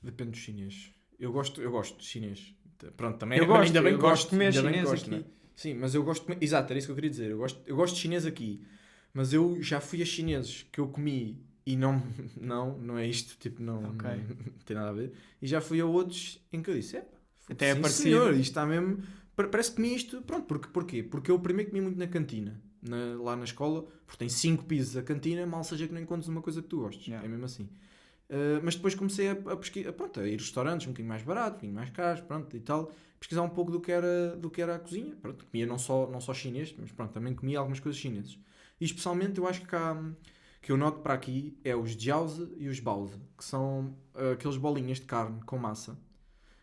Depende do chinês. Eu gosto de chinês. Pronto, também Eu gosto, ainda bem eu que gosto de comer ainda bem que chinês gosto, aqui. né? Sim, mas eu gosto de comer... Exato, era isso que eu queria dizer. Eu gosto de chinês aqui. Mas eu já fui a chineses que eu comi e não é isto, tipo, não tem nada a ver. E já fui a outros em que eu disse, até é sim, parecido. senhor, isto está mesmo... Parece que comi isto, pronto, porquê? Porque eu primeiro comi muito na cantina, lá na escola, porque tem 5 pisos a cantina, mal seja que não encontres uma coisa que tu gostes, Yeah. é mesmo assim. Mas depois comecei a pesquisar, a ir a restaurantes um bocadinho mais baratos, um bocadinho mais caros, pronto, e tal, pesquisar um pouco do que era a cozinha, pronto, comia não só chinês, mas pronto, também comia algumas coisas chinesas. E especialmente eu acho que eu noto para aqui é os jiaozi e os baozi, que são aqueles bolinhas de carne com massa,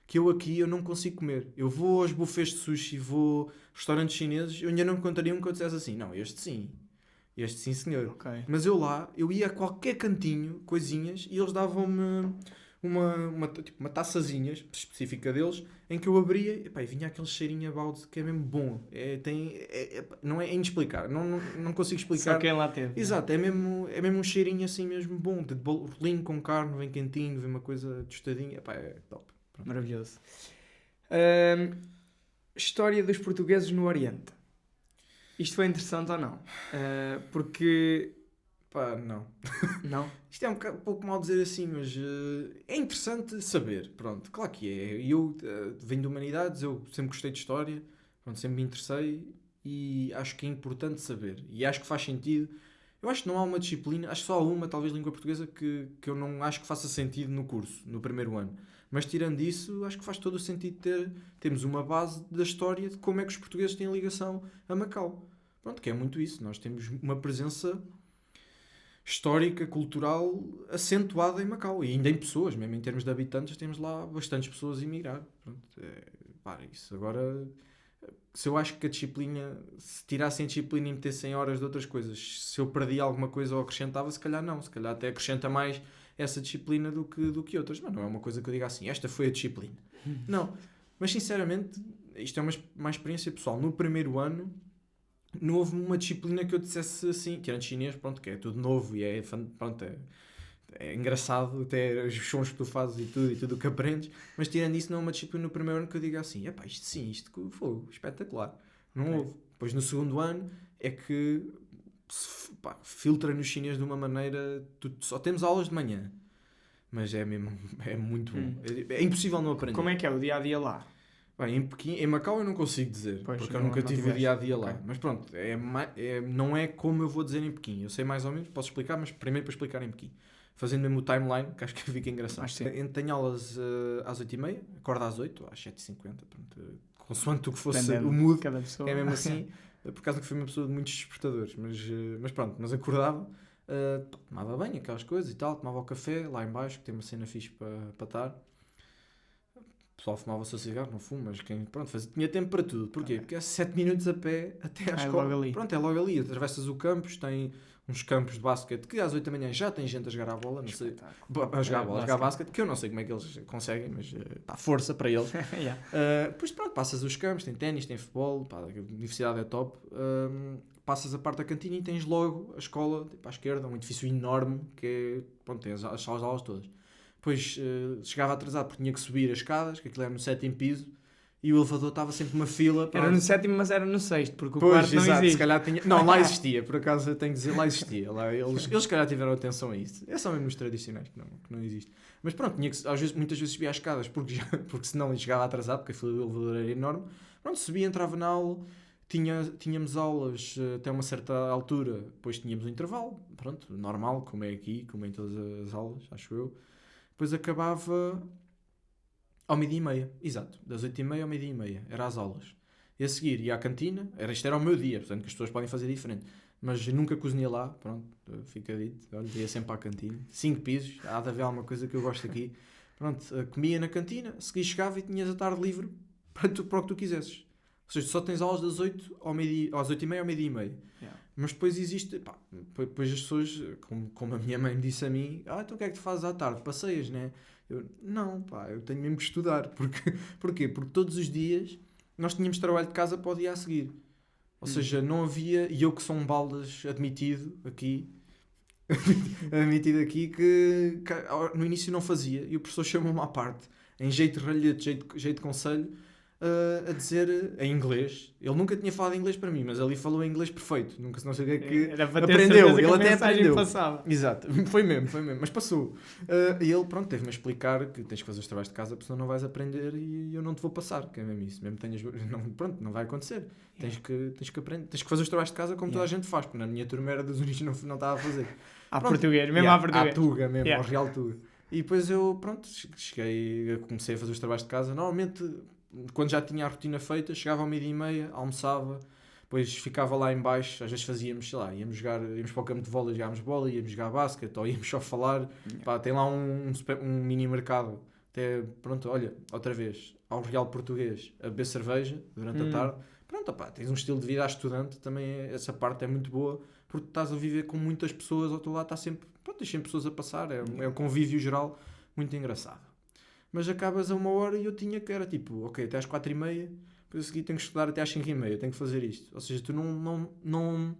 que eu não consigo comer. Eu vou aos buffets de sushi, vou a restaurantes chineses, eu ainda não encontraria um que eu dissesse assim, não, este sim senhor. Ok. Mas eu ia a qualquer cantinho, coisinhas, e eles davam-me uma taçazinha específica deles, em que eu abria e vinha aquele cheirinho a balde que é mesmo bom. Não é inexplicável, não consigo explicar. Só quem lá teve. Exato, é mesmo um cheirinho assim mesmo bom, de rolinho com carne, vem quentinho, vem uma coisa tostadinha, é top. Maravilhoso. História dos portugueses no Oriente. Isto foi interessante ou não? Porque... Não. Não? Isto é um pouco mal dizer assim, mas é interessante saber, pronto, claro que é. Eu venho de humanidades, eu sempre gostei de história, pronto, sempre me interessei e acho que é importante saber. E acho que faz sentido. Eu acho que não há uma disciplina, acho que só há uma, talvez língua portuguesa, que eu não acho que faça sentido no curso, no primeiro ano. Mas tirando isso, acho que faz todo o sentido termos uma base da história de como é que os portugueses têm ligação a Macau. Pronto, que é muito isso. Nós temos uma presença histórica, cultural, acentuada em Macau. E ainda em pessoas, mesmo em termos de habitantes, temos lá bastantes pessoas a emigrar. Pronto, isso. Agora, se eu acho que a disciplina, se tirassem a disciplina e metessem horas de outras coisas, se eu perdi alguma coisa ou acrescentava, se calhar não. Se calhar até acrescenta mais essa disciplina do que outras. Mas não é uma coisa que eu diga assim, esta foi a disciplina. Não. Mas sinceramente, isto é uma experiência pessoal. No primeiro ano, não houve uma disciplina que eu dissesse assim, tirando chinês, pronto, que é tudo novo e pronto, é engraçado até os sons que tu fazes e tudo o que aprendes, mas tirando isso, não é uma disciplina no primeiro ano que eu diga assim, epá, isto sim, isto que foi espetacular. Não houve. Depois no segundo ano é que filtra no chinês de uma maneira, só temos aulas de manhã, mas é mesmo, é muito bom. É impossível não aprender. Como é que é o dia-a-dia lá? Bem, em Pequim, em Macau eu não consigo dizer, Pois, porque eu não nunca tive o tiveste. dia-a-dia lá. Ok. Mas pronto, não é como eu vou dizer em Pequim. Eu sei mais ou menos, posso explicar, mas primeiro para explicar em Pequim. Fazendo mesmo o timeline, que acho que fica engraçado. Acho que sim. Tenho aulas às 8h30, acordo às 8, às 7h50, pronto, consoante o que fosse Dependendo o mood, de cada pessoa. é mesmo assim. Por acaso que fui uma pessoa de muitos despertadores, mas pronto, mas acordava, tomava banho, aquelas coisas e tal, tomava o café lá em baixo, que tem uma cena fixe para estar. O pessoal fumava o seu cigarro, não fumo, mas tinha tempo para tudo. Porquê? Ok. Porque é 7 minutos a pé até à É escola. logo ali. Pronto, é logo ali. Atravessas o campus, tem uns campos de basquete que às 8 da manhã já tem gente a jogar a bola, não sei. A jogar a bola, a jogar basquete, que eu não sei como é que eles conseguem, mas força para eles. Yeah. Depois pronto, passas os campos, tem ténis, tem futebol, a universidade é top. Passas a parte da cantina e tens logo a escola, tipo, à esquerda, um edifício enorme, que é, pronto, tem as salas de aulas todas. Depois chegava atrasado porque tinha que subir as escadas, que aquilo era no 7º piso, e o elevador estava sempre uma fila. Era pronto. no 7º, mas era no 6º, porque o Pois, quarto não exato, existe. se calhar tinha... Não, lá existia, por acaso eu tenho que dizer, lá existia. Lá, eles se calhar tiveram atenção a isso. É só mesmo os tradicionais que não existe. Mas pronto, muitas vezes subia as escadas, porque senão chegava atrasado, porque a fila do elevador era enorme. Pronto, subia, entrava na aula, tínhamos aulas até uma certa altura, depois tínhamos um intervalo, pronto, normal, como é aqui, como é em todas as aulas, acho eu. Depois acabava ao 12h30, exato, das 8h30 ao 12h30, era as aulas. E a seguir ia à cantina, isto era o meu dia, portanto que as pessoas podem fazer diferente, mas nunca cozinhei lá, pronto, fica dito, ia sempre à cantina, 5 pisos, há de haver alguma coisa que eu gosto aqui, pronto, comia na cantina, a seguir chegava e tinhas a tarde livre para o que tu quisesses. Ou seja, só tens aulas das 8 às 8h30 ao 12h30. Yeah. Mas depois existe, depois as pessoas, como a minha mãe me disse a mim, então o que é que tu fazes à tarde? Passeias, né? Eu, não, eu tenho mesmo que estudar. Porquê? Porque todos os dias nós tínhamos trabalho de casa para o dia a seguir. Ou seja, não havia, e eu que sou um baldas admitido aqui, que no início não fazia, e o professor chamou-me à parte, em jeito de ralhete, jeito de conselho, a dizer em inglês. Ele nunca tinha falado inglês para mim, mas ali falou inglês perfeito. Nunca não sei o que é que Era para ter aprendeu. certeza que Ele a até mensagem aprendeu. passava. Exato, foi mesmo, mas passou. E ele, pronto, teve-me a explicar que tens que fazer os trabalhos de casa, porque senão não vais aprender e eu não te vou passar, que é mesmo isso. Mesmo tenhas, não vai acontecer. Tens que aprender, tens que fazer os trabalhos de casa como toda a gente faz, porque na minha turma era das únicas não estava a fazer. À Pronto. português, mesmo à português. À Tuga mesmo, Yeah. ao Real Tuga. E depois eu, pronto, comecei a fazer os trabalhos de casa. Normalmente, quando já tinha a rotina feita, chegava ao 12h30, almoçava, depois ficava lá em baixo, às vezes fazíamos, sei lá, íamos para o campo de vôlei, jogávamos bola, íamos jogar basquete, ou íamos só falar. Pá, tem lá um mini mercado, até, pronto, olha, outra vez, ao Real Português, a beber cerveja durante a tarde. Pronto, pá, tens um estilo de vida a estudante, também essa parte é muito boa, porque estás a viver com muitas pessoas, ao teu lado está sempre, pronto, tens sempre pessoas a passar, é um convívio geral muito engraçado. Mas acabas a 1h e eu tinha que era tipo, ok, até às 4h30, depois a seguir tenho que estudar até às 5h30, tenho que fazer isto. Ou seja, tu não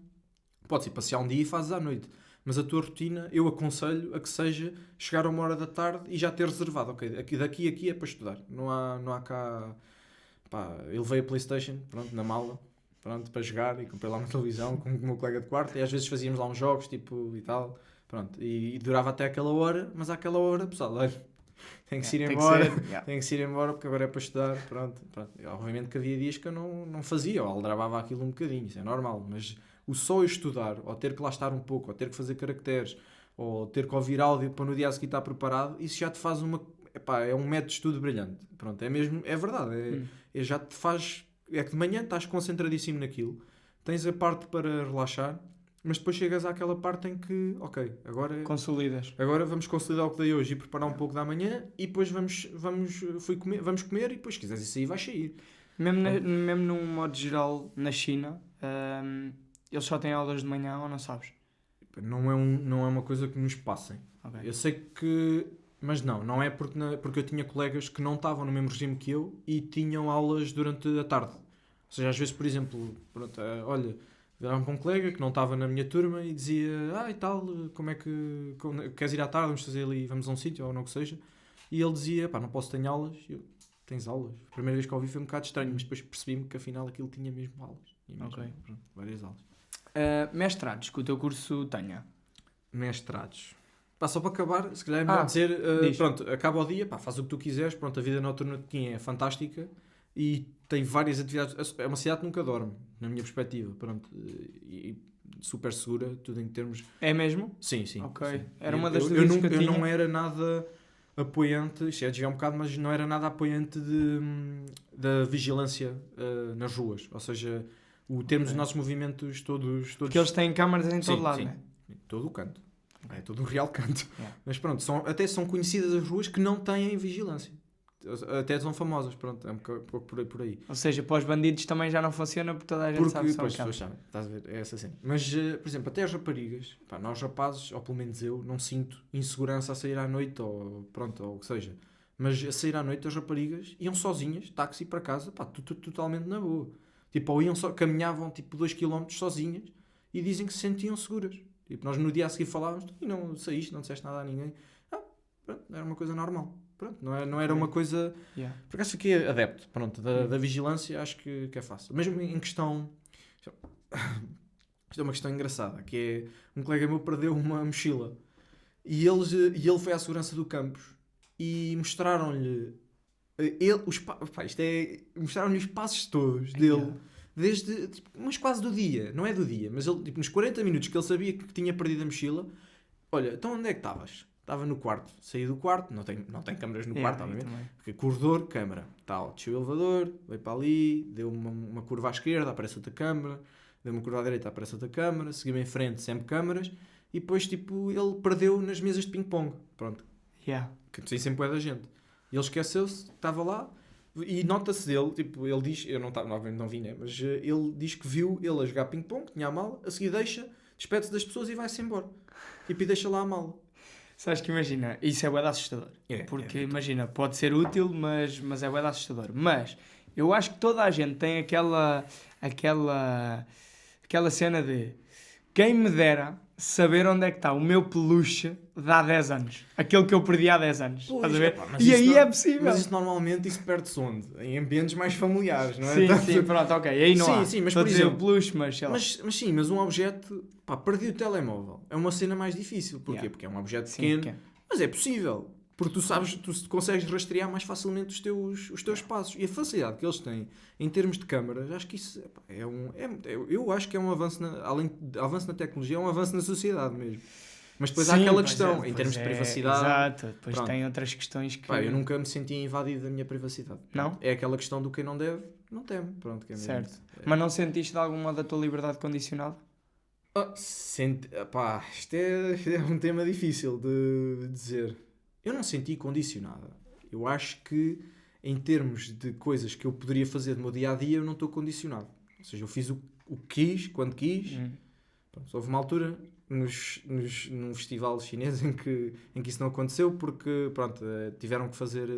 podes ir passear um dia e fazes à noite, mas a tua rotina eu aconselho a que seja chegar a 1h da tarde e já ter reservado, ok, daqui é para estudar, não há cá, pá, eu levei a PlayStation, pronto, na mala, pronto, para jogar, e comprei lá uma televisão com o meu colega de quarto, e às vezes fazíamos lá uns jogos, tipo, e tal, pronto, e durava até aquela hora, mas àquela hora, pessoal, olha, tenho que se ir embora, tenho que se ir embora porque agora é para estudar, pronto. Obviamente que havia dias que eu não fazia, ou aldrabava aquilo um bocadinho, isso é normal, mas o só eu estudar, ou ter que lá estar um pouco, ou ter que fazer caracteres, ou ter que ouvir áudio para no dia a seguir estar preparado, isso já te faz é um método de estudo brilhante, pronto, é mesmo, é verdade, já te faz, é que de manhã estás concentradíssimo naquilo, tens a parte para relaxar, mas depois chegas àquela parte em que, ok, Consolidas. agora vamos consolidar o que dei hoje e preparar um pouco da manhã e depois vamos comer e depois se quiseres isso aí vais sair. Mesmo num modo geral, na China, eles só têm aulas de manhã ou não sabes? Não é uma coisa que nos passem. Okay. Eu sei que Mas não é porque eu tinha colegas que não estavam no mesmo regime que eu e tinham aulas durante a tarde. Ou seja, às vezes, por exemplo, pronto, olha, virava para um colega que não estava na minha turma e dizia, e tal, queres ir à tarde, vamos fazer ali, vamos a um sítio ou não que seja. E ele dizia, pá, não posso, ter aulas. Eu, tens aulas? A primeira vez que eu ouvi foi um bocado estranho, mas depois percebi-me que afinal aquilo tinha mesmo aulas. Tinha mesmo, Ok. pronto, várias aulas. Mestrados que o teu curso tenha. Mestrados. Pá, só para acabar, se calhar é melhor dizer, diz. pronto, acaba o dia, pá, faz o que tu quiseres, pronto, a vida noturna de Kim é fantástica e tem várias atividades, é uma cidade que nunca dorme, na minha perspectiva, pronto, e super segura, tudo em termos... É mesmo? Sim, sim. Ok. Sim. Era uma das eu, dúvidas não, que eu eu tinha. não era nada apoiante, isto é desviar um bocado, mas não era nada apoiante da vigilância nas ruas, ou seja, termos os nossos movimentos todos... Porque eles têm câmaras em todo Sim, lado, sim. não é? Em todo o canto. É todo um real canto. Yeah. Mas pronto, até são conhecidas as ruas que não têm vigilância. Até são famosas, pronto, é um pouco por aí. Ou seja, para os bandidos também já não funciona porque toda a gente sabe que são Pois, as câmaras. pessoas sabem, estás a ver, é essa cena. Mas, por exemplo, até as raparigas, pá, nós rapazes, ou pelo menos eu, não sinto insegurança a sair à noite, ou pronto, ou o que seja. Mas a sair à noite as raparigas iam sozinhas, táxi para casa, pá, totalmente na boa. Tipo, ou caminhavam tipo 2 km sozinhas e dizem que se sentiam seguras. Tipo, nós no dia a seguir falávamos e não saíste, não disseste nada a ninguém. Pronto, era uma coisa normal. Pronto, não era uma coisa... Yeah. Por acaso fiquei adepto, pronto, da vigilância, acho que é fácil. Mesmo em questão... Isto é uma questão engraçada, que é... Um colega meu perdeu uma mochila e ele foi à segurança do campus e mostraram-lhe... Mostraram-lhe os passos todos dele. Yeah. Desde, tipo, mas quase do dia, não é do dia, mas ele, tipo, nos 40 minutos que ele sabia que tinha perdido a mochila, olha, então onde é que estavas? Estava no quarto, saí do quarto, não tem câmaras no quarto, obviamente, porque corredor, câmara, tal, desceu o elevador, veio para ali, deu uma curva à esquerda, aparece outra câmara, deu uma curva à direita, aparece outra câmara, seguiu em frente, sempre câmaras, e depois, tipo, ele perdeu nas mesas de ping-pong, pronto, Yeah. que tem sempre é da gente, e ele esqueceu-se, estava lá. E nota-se dele, tipo, ele diz, eu não vi, né? Mas ele diz que viu ele a jogar ping-pong, tinha a mala, a seguir despede-se das pessoas e vai-se embora. Tipo, e deixa lá a mala. Sabes que imagina, isso é bué de assustador. Porque imagina, pode ser útil, mas é bué de assustador. Mas eu acho que toda a gente tem aquela cena de quem me dera saber onde é que está o meu peluche de há 10 anos. Aquele que eu perdi há 10 anos. Pois, Estás a ver? epá, mas E isso aí não- é possível. Mas isso normalmente isso perde-se onde? Em ambientes mais familiares, não é? Sim, Tanto- sim, pronto, ok. Aí não Sim, há. sim, mas Estou a por dizer o exemplo- peluche, mas sei lá. Mas sim, mas um objeto, pá, perdi o telemóvel. É uma cena mais difícil. Porquê? Yeah. Porque é um objeto Sim, pequeno. pequeno. Mas é possível. Porque tu consegues rastrear mais facilmente os teus passos. E a facilidade que eles têm em termos de câmaras, acho que isso eu acho que é um avanço, além de avanço na tecnologia, é um avanço na sociedade mesmo. Mas depois há Sim, aquela pois questão, é, em pois termos de é, privacidade. Exato, depois Pronto. tem outras questões que... Pá, eu nunca me senti invadido da minha privacidade. Não? É aquela questão do quem não deve, não teme. Pronto, que é mesmo Certo. isso. Mas não sentiste de algum modo a tua liberdade condicionada? Isto é um tema difícil de dizer. Eu não senti condicionada. Eu acho que, em termos de coisas que eu poderia fazer no meu dia-a-dia, eu não estou condicionado. Ou seja, eu fiz o que quis, quando quis. Pronto, houve uma altura num festival chinês em que isso não aconteceu porque pronto, tiveram que fazer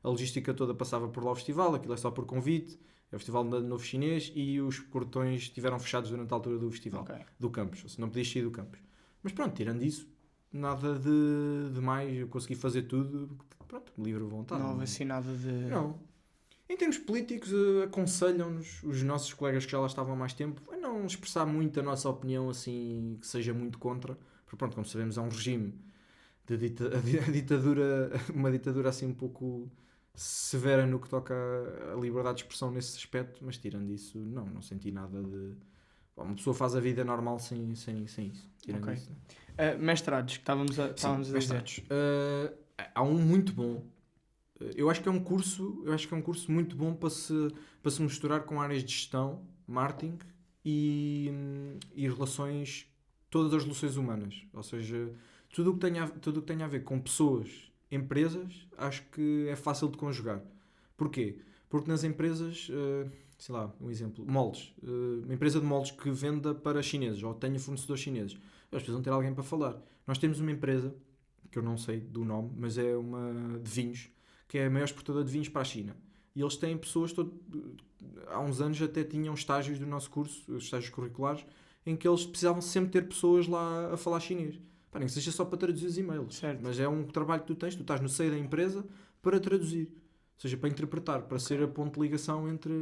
a logística toda, passava por lá o festival, aquilo é só por convite, é o festival de novo chinês e os portões estiveram fechados durante a altura do festival, Ok. do campus, ou seja, não podias sair do campus. Mas pronto, tirando isso, nada de mais, eu consegui fazer tudo, pronto, livre vontade. Não houve assim nada de... Não. Em termos políticos, aconselham-nos, os nossos colegas que já lá estavam há mais tempo, a não expressar muito a nossa opinião, assim, que seja muito contra. Porque, pronto, como sabemos, é um regime de ditadura, uma ditadura assim um pouco severa no que toca à liberdade de expressão nesse aspecto, mas tirando isso, não senti nada de... Bom, uma pessoa faz a vida normal sem isso. Tirando Ok. isso, mestrados, que estávamos a dizer. mestrados. Há um muito bom. Eu acho que é um curso muito bom para se misturar com áreas de gestão, marketing e relações, todas as relações humanas. Ou seja, tudo o que tenha a ver com pessoas, empresas, acho que é fácil de conjugar. Porquê? Porque nas empresas, sei lá, um exemplo, moldes. Uma empresa de moldes que venda para chineses ou tenha fornecedores chineses. Eles precisam ter alguém para falar. Nós temos uma empresa que eu não sei do nome, mas é uma de vinhos, que é a maior exportadora de vinhos para a China. E eles têm pessoas, há uns anos até tinham estágios do nosso curso, os estágios curriculares, em que eles precisavam sempre ter pessoas lá a falar chinês. Pá, nem que seja só para traduzir os e-mails. Certo. Mas é um trabalho que tu tens, tu estás no seio da empresa para traduzir. Ou seja, para interpretar, para ser a ponte de ligação entre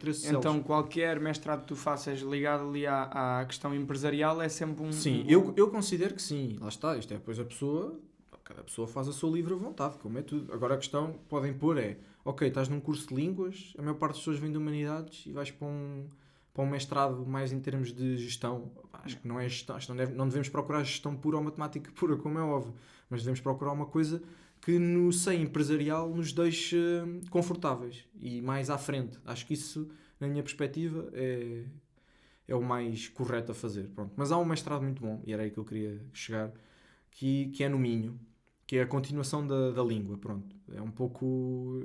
esses elos. Então qualquer mestrado que tu faças ligado ali à questão empresarial é sempre um... Sim, eu considero que sim. Lá está, isto é depois a pessoa... Cada pessoa faz a sua livre vontade, como é tudo. Agora a questão que podem pôr é, ok, estás num curso de línguas, a maior parte das pessoas vem de humanidades e vais para um mestrado mais em termos de gestão. Acho que não é gestão, não devemos procurar gestão pura ou matemática pura, como é óbvio, mas devemos procurar uma coisa que no seio empresarial nos deixe confortáveis e mais à frente. Acho que isso, na minha perspectiva, é o mais correto a fazer. Pronto. Mas há um mestrado muito bom, e era aí que eu queria chegar, que é no Minho, que é a continuação da língua, pronto. É um pouco...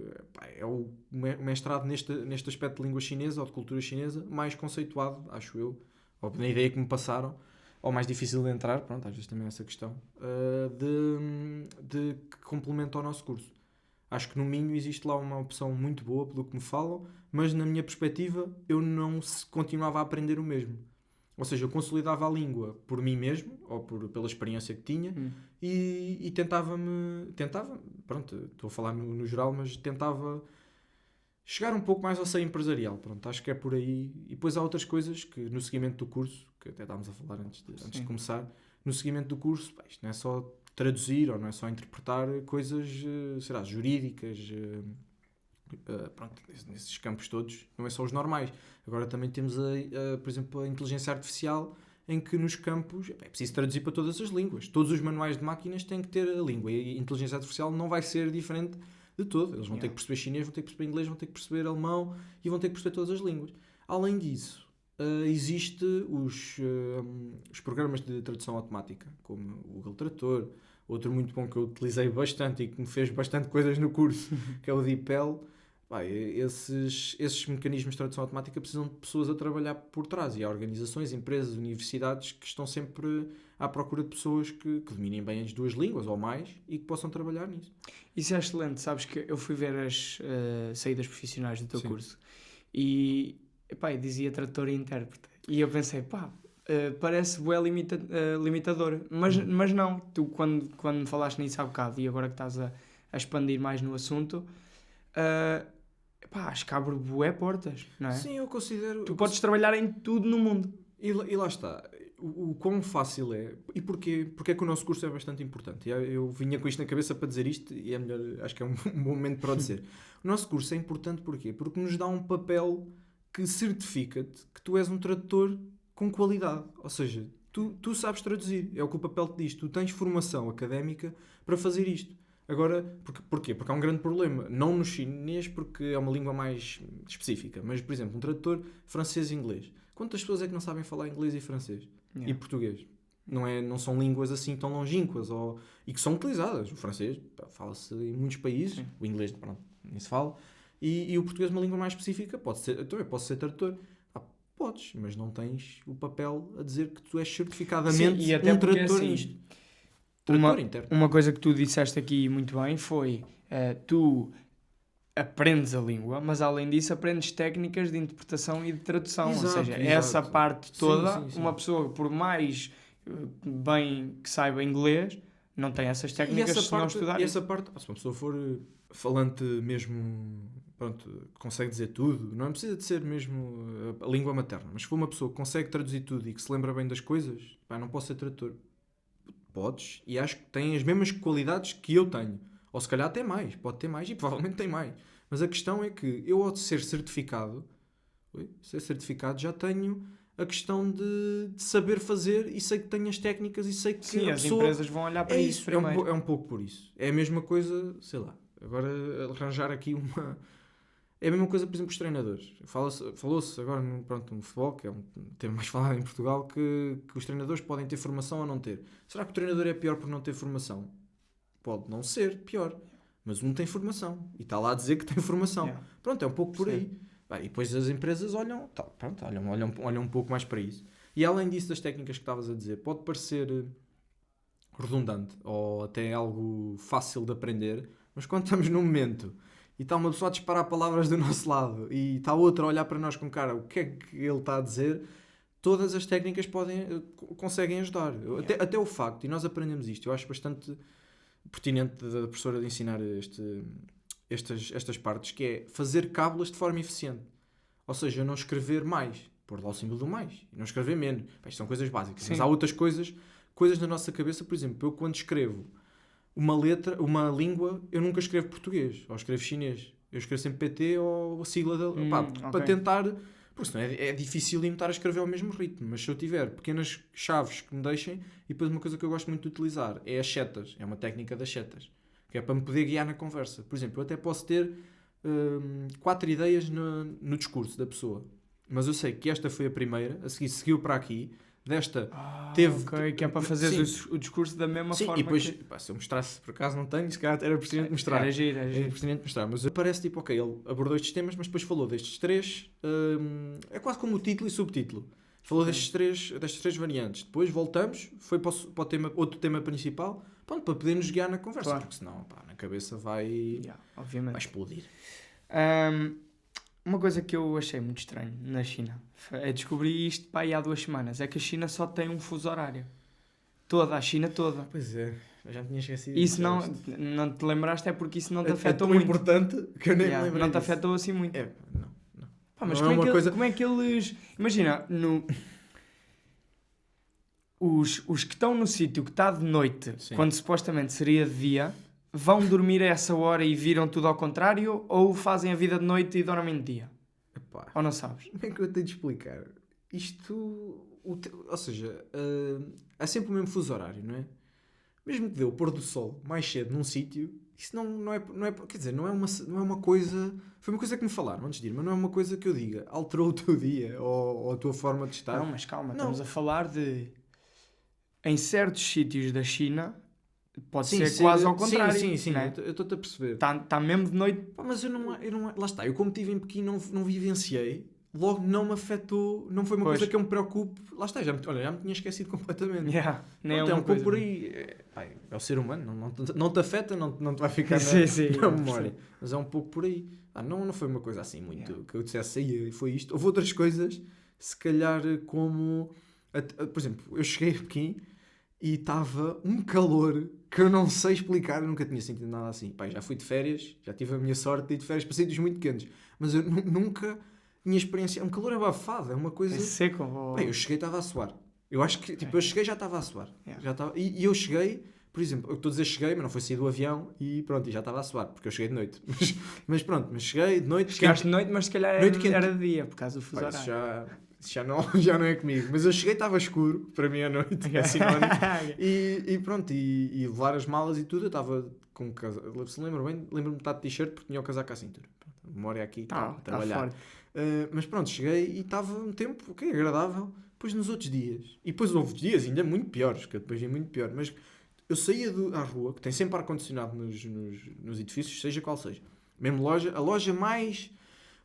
É o mestrado neste aspecto de língua chinesa ou de cultura chinesa mais conceituado, acho eu, ou na ideia que me passaram, ou mais difícil de entrar, pronto, às vezes também é essa questão, de que complementa ao nosso curso. Acho que no Minho existe lá uma opção muito boa, pelo que me falam, mas na minha perspectiva eu não continuava a aprender o mesmo. Ou seja, eu consolidava a língua por mim mesmo, ou pela experiência que tinha, e tentava, pronto, estou a falar no geral, mas tentava chegar um pouco mais ao seio empresarial, pronto, acho que é por aí. E depois há outras coisas que no seguimento do curso, que até estávamos a falar antes de começar, no seguimento do curso, isto não é só traduzir, ou não é só interpretar coisas, será, jurídicas, pronto, nesses campos todos, não é só os normais. Agora também temos, por exemplo, a inteligência artificial, em que nos campos é preciso traduzir para todas as línguas. Todos os manuais de máquinas têm que ter a língua. E a inteligência artificial não vai ser diferente de todo. Eles vão ter que perceber chinês, vão ter que perceber inglês, vão ter que perceber alemão e vão ter que perceber todas as línguas. Além disso, existe os programas de tradução automática, como o Google Tradutor. Outro muito bom que eu utilizei bastante e que me fez bastante coisas no curso, que é o DeepL. Esses mecanismos de tradução automática precisam de pessoas a trabalhar por trás, e há organizações, empresas, universidades que estão sempre à procura de pessoas que dominem bem as duas línguas ou mais e que possam trabalhar nisso. Isso é excelente, sabes que eu fui ver as saídas profissionais do teu Sim. curso e dizia tradutor e intérprete e eu pensei, parece bué limitador, mas não, tu quando me falaste nisso há bocado e agora que estás a expandir mais no assunto, acho que abre bué portas, não é? Sim, eu considero... Tu podes trabalhar em tudo no mundo. E lá está. O quão fácil é... E porquê é que o nosso curso é bastante importante? Eu vinha com isto na cabeça para dizer isto e é melhor... Acho que é um bom momento para o dizer. O nosso curso é importante porquê? Porque nos dá um papel que certifica-te que tu és um tradutor com qualidade. Ou seja, tu sabes traduzir. É o que o papel te diz. Tu tens formação académica para fazer isto. Agora, porquê? Porque há um grande problema. Não no chinês, porque é uma língua mais específica. Mas, por exemplo, um tradutor francês e inglês. Quantas pessoas é que não sabem falar inglês e francês? E português? Não são línguas assim tão longínquas e que são utilizadas. O francês fala-se em muitos países. Sim. O inglês, pronto, nem se fala. E o português é uma língua mais específica. Eu posso ser tradutor. Podes, mas não tens o papel a dizer que tu és certificadamente e até um tradutor nisto. Uma coisa que tu disseste aqui muito bem foi tu aprendes a língua, mas além disso aprendes técnicas de interpretação e de tradução. Ou seja, essa parte toda, sim. Uma pessoa, por mais bem que saiba inglês, não tem essas técnicas se não estudar. E essa parte, se uma pessoa for falante mesmo, pronto, consegue dizer tudo, não precisa de ser mesmo a língua materna, mas se for uma pessoa que consegue traduzir tudo e que se lembra bem das coisas, não posso ser tradutor. Podes, e acho que tem as mesmas qualidades que eu tenho. Ou se calhar até mais, pode ter mais e provavelmente tem mais. Mas a questão é que eu, ao ser certificado, já tenho a questão de saber fazer e sei que tenho as técnicas e sei que sim, as empresas vão olhar para isso primeiro. É um pouco por isso. É a mesma coisa, sei lá, agora arranjar aqui uma... É a mesma coisa, por exemplo, os treinadores. Falou-se agora no futebol, que é um tema mais falado em Portugal, que os treinadores podem ter formação ou não ter. Será que o treinador é pior por não ter formação? Pode não ser pior, mas um tem formação e está lá a dizer que tem formação. Yeah. Pronto, é um pouco por aí. E depois as empresas olham um pouco mais para isso. E além disso, das técnicas que estavas a dizer, pode parecer redundante ou até algo fácil de aprender, mas quando estamos num momento e está uma pessoa a disparar palavras do nosso lado e está outra a olhar para nós com cara, o que é que ele está a dizer, todas as técnicas conseguem ajudar. Até o facto, e nós aprendemos isto, eu acho bastante pertinente da professora de ensinar estas partes, que é fazer cábulas de forma eficiente. Ou seja, não escrever mais, pôr lá o símbolo do mais, e não escrever menos. Isto são coisas básicas. Sim. Mas há outras coisas na nossa cabeça. Por exemplo, eu quando escrevo uma língua, eu nunca escrevo português, ou escrevo chinês. Eu escrevo sempre PT ou a sigla para ok. tentar... Porque senão é difícil imitar a escrever ao mesmo ritmo. Mas se eu tiver pequenas chaves que me deixem... E depois uma coisa que eu gosto muito de utilizar é as setas. É uma técnica das setas. Que é para me poder guiar na conversa. Por exemplo, eu até posso ter 4 ideias no discurso da pessoa. Mas eu sei que esta foi a primeira. A seguir seguiu para aqui. Desta teve... Ok, que é para fazer o discurso da mesma Sim, forma. e depois, que... se eu mostrasse, por acaso não tenho, se calhar era pertinente mostrar. Era giro. É pertinente mostrar, mas parece tipo, ok, ele abordou estes temas, mas depois falou destes 3, é quase como o título e subtítulo. Falou destas três variantes. Depois voltamos, foi para o tema, outro tema principal, pronto, para poder nos guiar na conversa, Claro. porque senão, na cabeça vai Obviamente. explodir. Uma coisa que eu achei muito estranho na China, descobri isto para aí há 2 semanas, é que a China só tem um fuso horário. A China toda. Pois é, eu já me tinha esquecido. Isso não te lembraste, é porque isso não te afetou tão muito. importante que eu nem me lembrei não te disso. afetou assim muito. Não. Pá, mas Não como é que eles... Imagina, os que estão no sítio que está de noite, Sim. quando supostamente seria de dia, vão dormir a essa hora e viram tudo ao contrário, ou fazem a vida de noite e dormem de dia? Epá, Ou não sabes? como é que eu tenho de explicar? Isto, ou seja, é sempre o mesmo fuso horário, não é? Mesmo que dê o pôr do sol mais cedo num sítio, isso não é, quer dizer, não é uma coisa, foi uma coisa que me falaram antes de ir, mas não é uma coisa que eu diga, alterou o teu dia ou a tua forma de estar. Não, mas calma, Não. estamos a falar de... Em certos sítios da China, pode ser Sim, quase ao contrário. Sim, né? eu estou-te a perceber. Está mesmo de noite. Pá, mas eu não, lá está, eu como estive em Pequim não vivenciei, logo não me afetou, não foi uma Pois. coisa que eu me preocupe, lá está, já me tinha esquecido completamente. Nem Pronto, é um uma pouco coisa. por aí, é o ser humano, não te afeta, não te vai ficar na, Sim, na memória, mas é um pouco por aí. Não foi uma coisa assim muito, que eu dissesse, aí foi isto. Houve outras coisas, se calhar como, por exemplo, eu cheguei a Pequim e estava um calor que eu não sei explicar, eu nunca tinha sentido nada assim. Pá, já fui de férias, já tive a minha sorte de ir de férias para sítios muito quentes, mas eu nunca tinha experiência. É um calor abafado, é uma coisa... É seco. Ou... Bem, eu cheguei e estava a suar. Eu acho que, eu cheguei e já estava a suar. Yeah. Já estava... E eu cheguei, por exemplo, eu estou a dizer cheguei, mas não foi sair do avião e pronto, e já estava a suar, porque eu cheguei de noite. Mas pronto, mas cheguei de noite... Chegaste de noite, mas se calhar Noite quente. era de dia, por causa do fuso Pá, isso horário. já não é comigo. Mas eu cheguei e estava escuro, para mim à noite, é sinónimo. E pronto, e levar as malas e tudo, eu estava com um casaco. Se lembro-me de estar de t-shirt porque tinha o casaco à cintura. Pronto, a memória aqui está a trabalhar. Forte. Mas pronto, cheguei e estava um tempo agradável. Depois nos outros dias. E depois houve dias ainda muito piores, que eu depois vi muito pior. Mas eu saía à rua, que tem sempre ar-condicionado nos edifícios, seja qual seja. Mesmo loja, a loja mais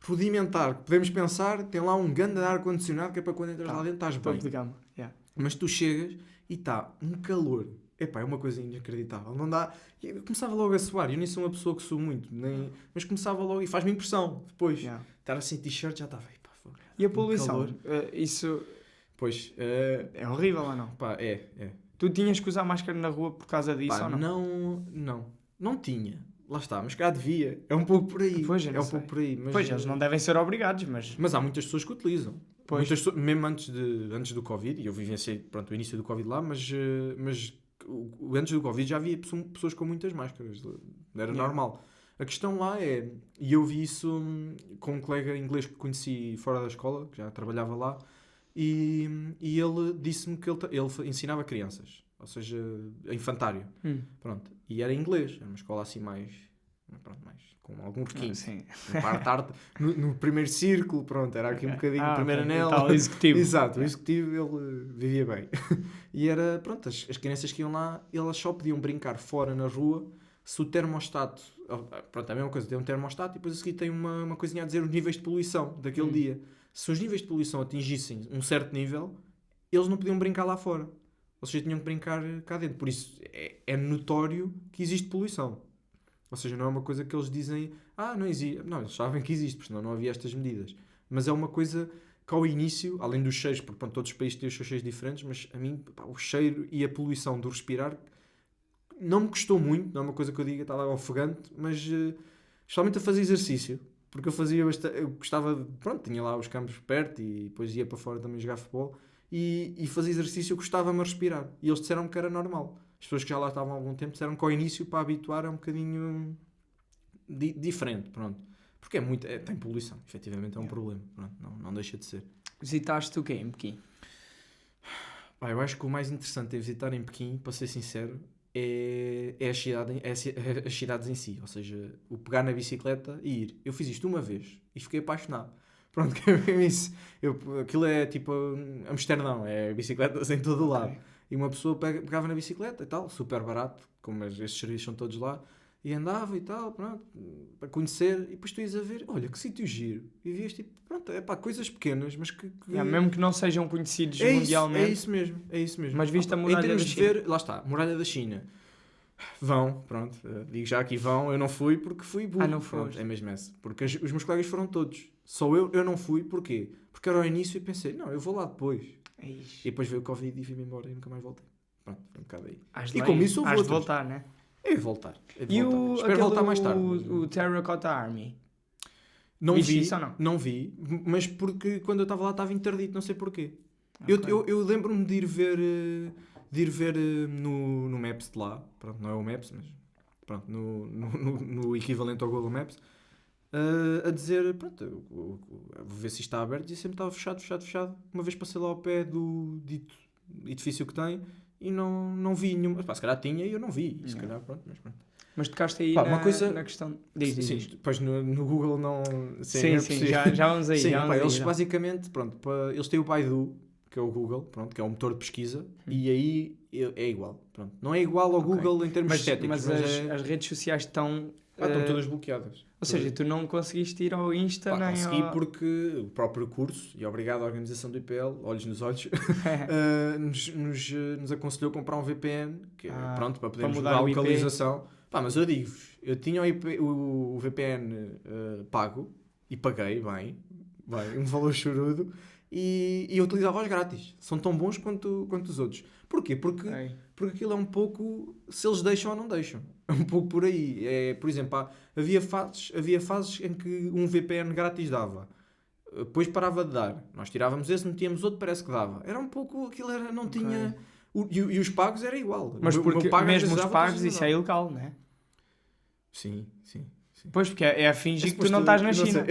rudimentar que podemos pensar, tem lá um grande ar-condicionado que é para quando entras lá dentro estás bem. De gama. Yeah. Mas tu chegas e está um calor. Epá, é uma coisa inacreditável. Não dá... Eu começava logo a suar. Eu nem sou uma pessoa que suo muito. Mas começava logo... E faz-me impressão. Depois, estar assim t-shirt já estava... E a poluição? calor. Isso Pois... é horrível ou não? Pá, é. Tu tinhas que usar máscara na rua por causa disso Pá, ou não? Não tinha. Lá está. Mas cá devia. É um pouco por aí. Pois, eu não é um sei. pouco por aí. Mas, Pois, eles não devem ser obrigados, mas... Mas há muitas pessoas que utilizam. Pois. Muitas pessoas, mesmo antes do Covid, e eu vivenciei o início do Covid lá, mas antes do Covid já havia pessoas com muitas máscaras. Era normal. A questão lá é, e eu vi isso com um colega inglês que conheci fora da escola, que já trabalhava lá, e ele disse-me que ele ensinava crianças, ou seja, a infantário. Pronto. E era inglês, era uma escola assim mais com algum requinte. Sim. No primeiro círculo, pronto, era aqui um bocadinho o primeiro anel. Tal, executivo. Exato, o executivo ele vivia bem. E era, pronto, as crianças que iam lá, elas só podiam brincar fora na rua se o termostato, pronto, é a mesma coisa, tem um termostato e depois a seguir tem uma coisinha a dizer os níveis de poluição daquele dia. Se os níveis de poluição atingissem um certo nível, eles não podiam brincar lá fora. Ou seja, tinham que brincar cá dentro. Por isso, é notório que existe poluição. Ou seja, não é uma coisa que eles dizem, não existe. Não, eles sabem que existe, porque senão não havia estas medidas. Mas é uma coisa que ao início, além dos cheiros, porque pronto, todos os países têm os seus cheiros diferentes, mas a mim, o cheiro e a poluição do respirar não me custou muito, não é uma coisa que eu diga, estava ofegante, mas especialmente a fazer exercício. Porque eu gostava de, pronto, tinha lá os campos perto e depois ia para fora também jogar futebol e fazer exercício eu gostava-me a respirar. E eles disseram que era normal. As pessoas que já lá estavam há algum tempo disseram que ao início para habituar é um bocadinho diferente, pronto. Porque tem poluição, efetivamente é um problema, pronto, não deixa de ser. Visitaste o quê em Pequim? Eu acho que o mais interessante em visitar em Pequim, para ser sincero, é as cidades em si, ou seja, o pegar na bicicleta e ir. Eu fiz isto uma vez e fiquei apaixonado. Pronto, que é mesmo isso. Aquilo é tipo Amsterdão, é bicicletas em todo o lado. E uma pessoa pegava na bicicleta e tal, super barato, como estes serviços são todos lá, e andava e tal, pronto, para conhecer, e depois tu ias a ver, olha, que sítio giro. E vias tipo, pronto, coisas pequenas, mas que... mesmo que não sejam conhecidos mundialmente. É isso mesmo. Mas viste a muralha em termos da de China? ver, lá está, Muralha da China. Vão, pronto, digo já aqui vão, eu não fui porque fui burro. Não pronto, foste. é mesmo essa. Porque os meus colegas foram todos. Só eu não fui, porquê? Porque era ao início e pensei, não, eu vou lá depois. E depois veio o Covid e vim-me embora e nunca mais voltei. Pronto, foi um bocado aí. E como isso houve de outros. voltar, né? É de voltar. E Espero voltar mais tarde. o Terracotta Army? Não Viste vi, isso ou não? não vi, mas porque quando eu estava lá estava interdito, não sei porquê. Ok. Eu lembro-me de ir ver no Maps de lá, pronto, não é o Maps, mas pronto, no equivalente ao Google Maps, a dizer, pronto, vou ver se está aberto e sempre estava fechado. Uma vez passei lá ao pé do dito edifício que tem e não vi nenhum, se calhar tinha e eu não vi, se calhar, pronto, mas pronto. Mas tocaste aí Uma coisa... na questão... Diz. Depois no Google não... Sim, já vamos aí. Sim, já vamos eles aí, basicamente, pronto, eles têm o Baidu, que é o Google, pronto, que é um motor de pesquisa, e aí é igual, pronto. Não é igual ao Google em termos estéticos, mas as redes sociais estão... estão todas bloqueadas. Ou seja, tu não conseguiste ir ao Insta nem consegui ao... porque o próprio curso, e obrigado à organização do IPL, olhos nos olhos, nos aconselhou a comprar um VPN, que pronto, para podermos mudar a localização. Mas eu digo-vos, eu tinha o VPN pago, e paguei bem, um valor chorudo, e eu utilizava-os grátis. São tão bons quanto os outros. Porquê? Porque aquilo é um pouco, se eles deixam ou não deixam. É um pouco por aí. Por exemplo, havia fases em que um VPN grátis dava. Depois parava de dar. Nós tirávamos esse, metíamos outro, parece que dava. Era um pouco, aquilo não tinha... E os pagos era igual. Mas porque pago, mesmo os pagos isso é ilegal, não é? Sim. Pois, porque é a fingir que tu não estás na China.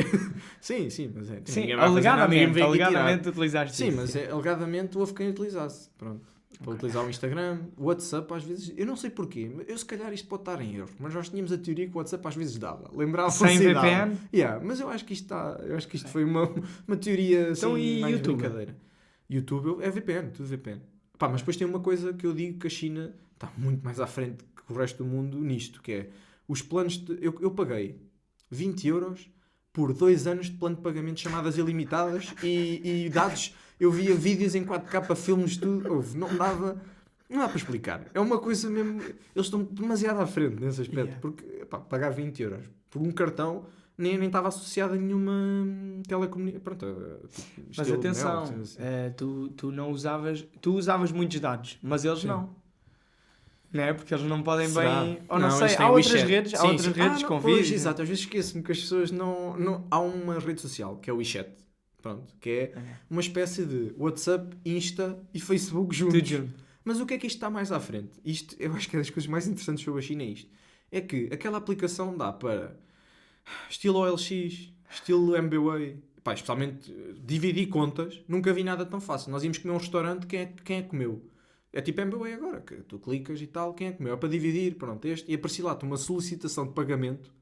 Sim, mas é. Sim, alegadamente utilizaste isso. Sim, mas sim. Alegadamente houve quem utilizasse. Pronto. Para utilizar o Instagram, o WhatsApp às vezes, eu não sei porquê, eu se calhar isto pode estar em erro, mas nós tínhamos a teoria que o WhatsApp às vezes dava. Lembrava-se sem VPN? Mas eu acho que isto foi uma teoria assim, então, e mais YouTube? brincadeira. YouTube é VPN, tudo VPN. Mas depois tem uma coisa que eu digo que a China está muito mais à frente que o resto do mundo nisto, que é os planos eu paguei 20 euros por 2 anos de plano de pagamento, chamadas ilimitadas e dados. Eu via vídeos em 4K, filmes, tudo. Não dá para explicar. É uma coisa mesmo... Eles estão demasiado à frente nesse aspecto. Porque pagar 20 euros por um cartão nem estava associado a nenhuma telecomunicação. Pronto, mas atenção, tu não usavas... Tu usavas muitos dados, mas eles não. Não é? Porque eles não podem bem... Ou não sei, há outras redes, com vídeos. Exato, às vezes esqueço-me que as pessoas não... Há uma rede social, que é o WeChat. Pronto, que é uma espécie de WhatsApp, Insta e Facebook juntos. Mas o que é que isto está mais à frente? Isto, eu acho que é das coisas mais interessantes sobre a China é isto. É que aquela aplicação dá para estilo OLX, estilo MBWay, especialmente dividir contas. Nunca vi nada tão fácil. Nós íamos comer um restaurante, quem é que comeu? É tipo MBWay agora, que tu clicas e tal, quem é que comeu? É para dividir, pronto, e aparecia lá uma solicitação de pagamento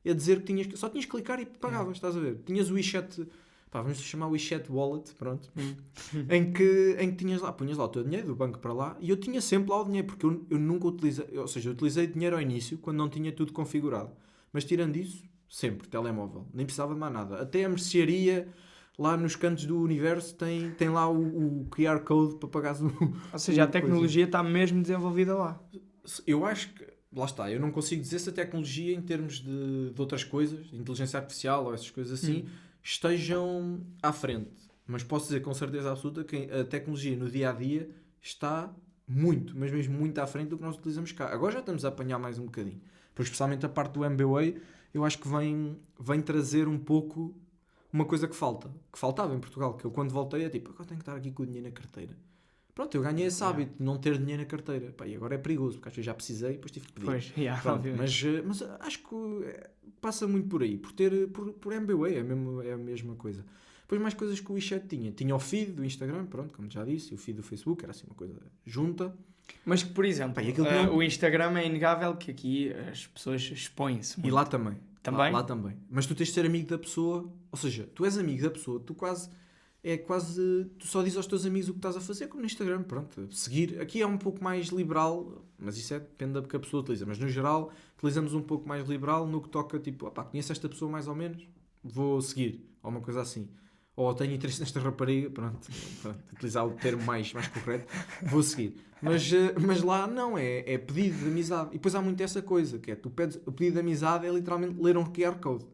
a dizer que só tinhas que clicar e pagavas, estás a ver? Tinhas o WeChat... vamos chamar o WeChat Wallet, pronto, em que punhas lá o teu dinheiro do banco para lá e eu tinha sempre lá o dinheiro, porque eu nunca utilizei, ou seja, eu utilizei dinheiro ao início quando não tinha tudo configurado, mas tirando isso, sempre, telemóvel, nem precisava de mais nada, até a mercearia, lá nos cantos do universo tem lá o QR Code para pagares o... Ou seja, a tecnologia está mesmo desenvolvida lá. Eu acho que, lá está, eu não consigo dizer se a tecnologia em termos de outras coisas, de inteligência artificial ou essas coisas assim, estejam à frente. Mas posso dizer com certeza absoluta que a tecnologia no dia-a-dia está muito, mas mesmo muito à frente do que nós utilizamos cá. Agora já estamos a apanhar mais um bocadinho. Pois especialmente a parte do MBA, eu acho que vem trazer um pouco uma coisa que faltava em Portugal, que eu quando voltei é tipo, agora tenho que estar aqui com o dinheiro na carteira. Pronto, eu ganhei esse hábito de não ter dinheiro na carteira. Pá, e agora é perigoso, porque às vezes já precisei, depois tive que pedir. Pois, Pronto, obviamente. mas acho que passa muito por aí, por MBA, é a mesma coisa. Depois mais coisas que o WeChat tinha. Tinha o feed do Instagram, pronto, como já disse, e o feed do Facebook, era assim uma coisa junta. Mas que, por exemplo, Pá, e aquilo que não- o Instagram é inegável que aqui as pessoas expõem-se E muito. lá também. Também? Lá também. Mas tu tens de ser amigo da pessoa, ou seja, tu és amigo da pessoa, tu só dizes aos teus amigos o que estás a fazer, como no Instagram, pronto. Seguir, aqui é um pouco mais liberal, mas isso depende da que a pessoa utiliza, mas no geral utilizamos um pouco mais liberal no que toca, tipo, opá, conheço esta pessoa mais ou menos, vou seguir, ou uma coisa assim. Ou tenho interesse nesta rapariga, pronto, utilizar o termo mais correto, vou seguir. Mas lá não, é pedido de amizade. E depois há muito essa coisa, que é, tu pedes, o pedido de amizade é literalmente ler um QR Code.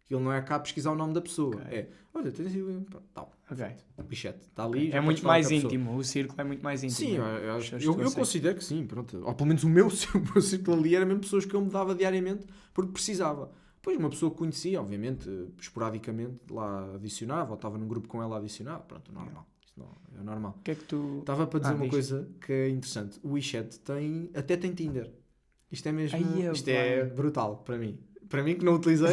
Ele não é cá pesquisar o nome da pessoa. Ok. É, olha, tens aí, tal, Ok. o bichete, está ali. já É podes muito falar mais com a pessoa. íntimo, o círculo é muito mais íntimo. Sim, né? eu, As pessoas eu que tu aceitas. considero que sim, pronto. Ou pelo menos o meu círculo ali era mesmo pessoas que eu mudava diariamente porque precisava. Depois uma pessoa que conhecia, obviamente, esporadicamente, lá adicionava, ou estava num grupo com ela adicionava, pronto, normal. Isso não, é normal. O que é que tu... Estava para dizer uma diz. coisa que é interessante. O WeChat até tem Tinder. Isto é mesmo, Ai, isto é bem. brutal para mim. Para mim que não utilizei,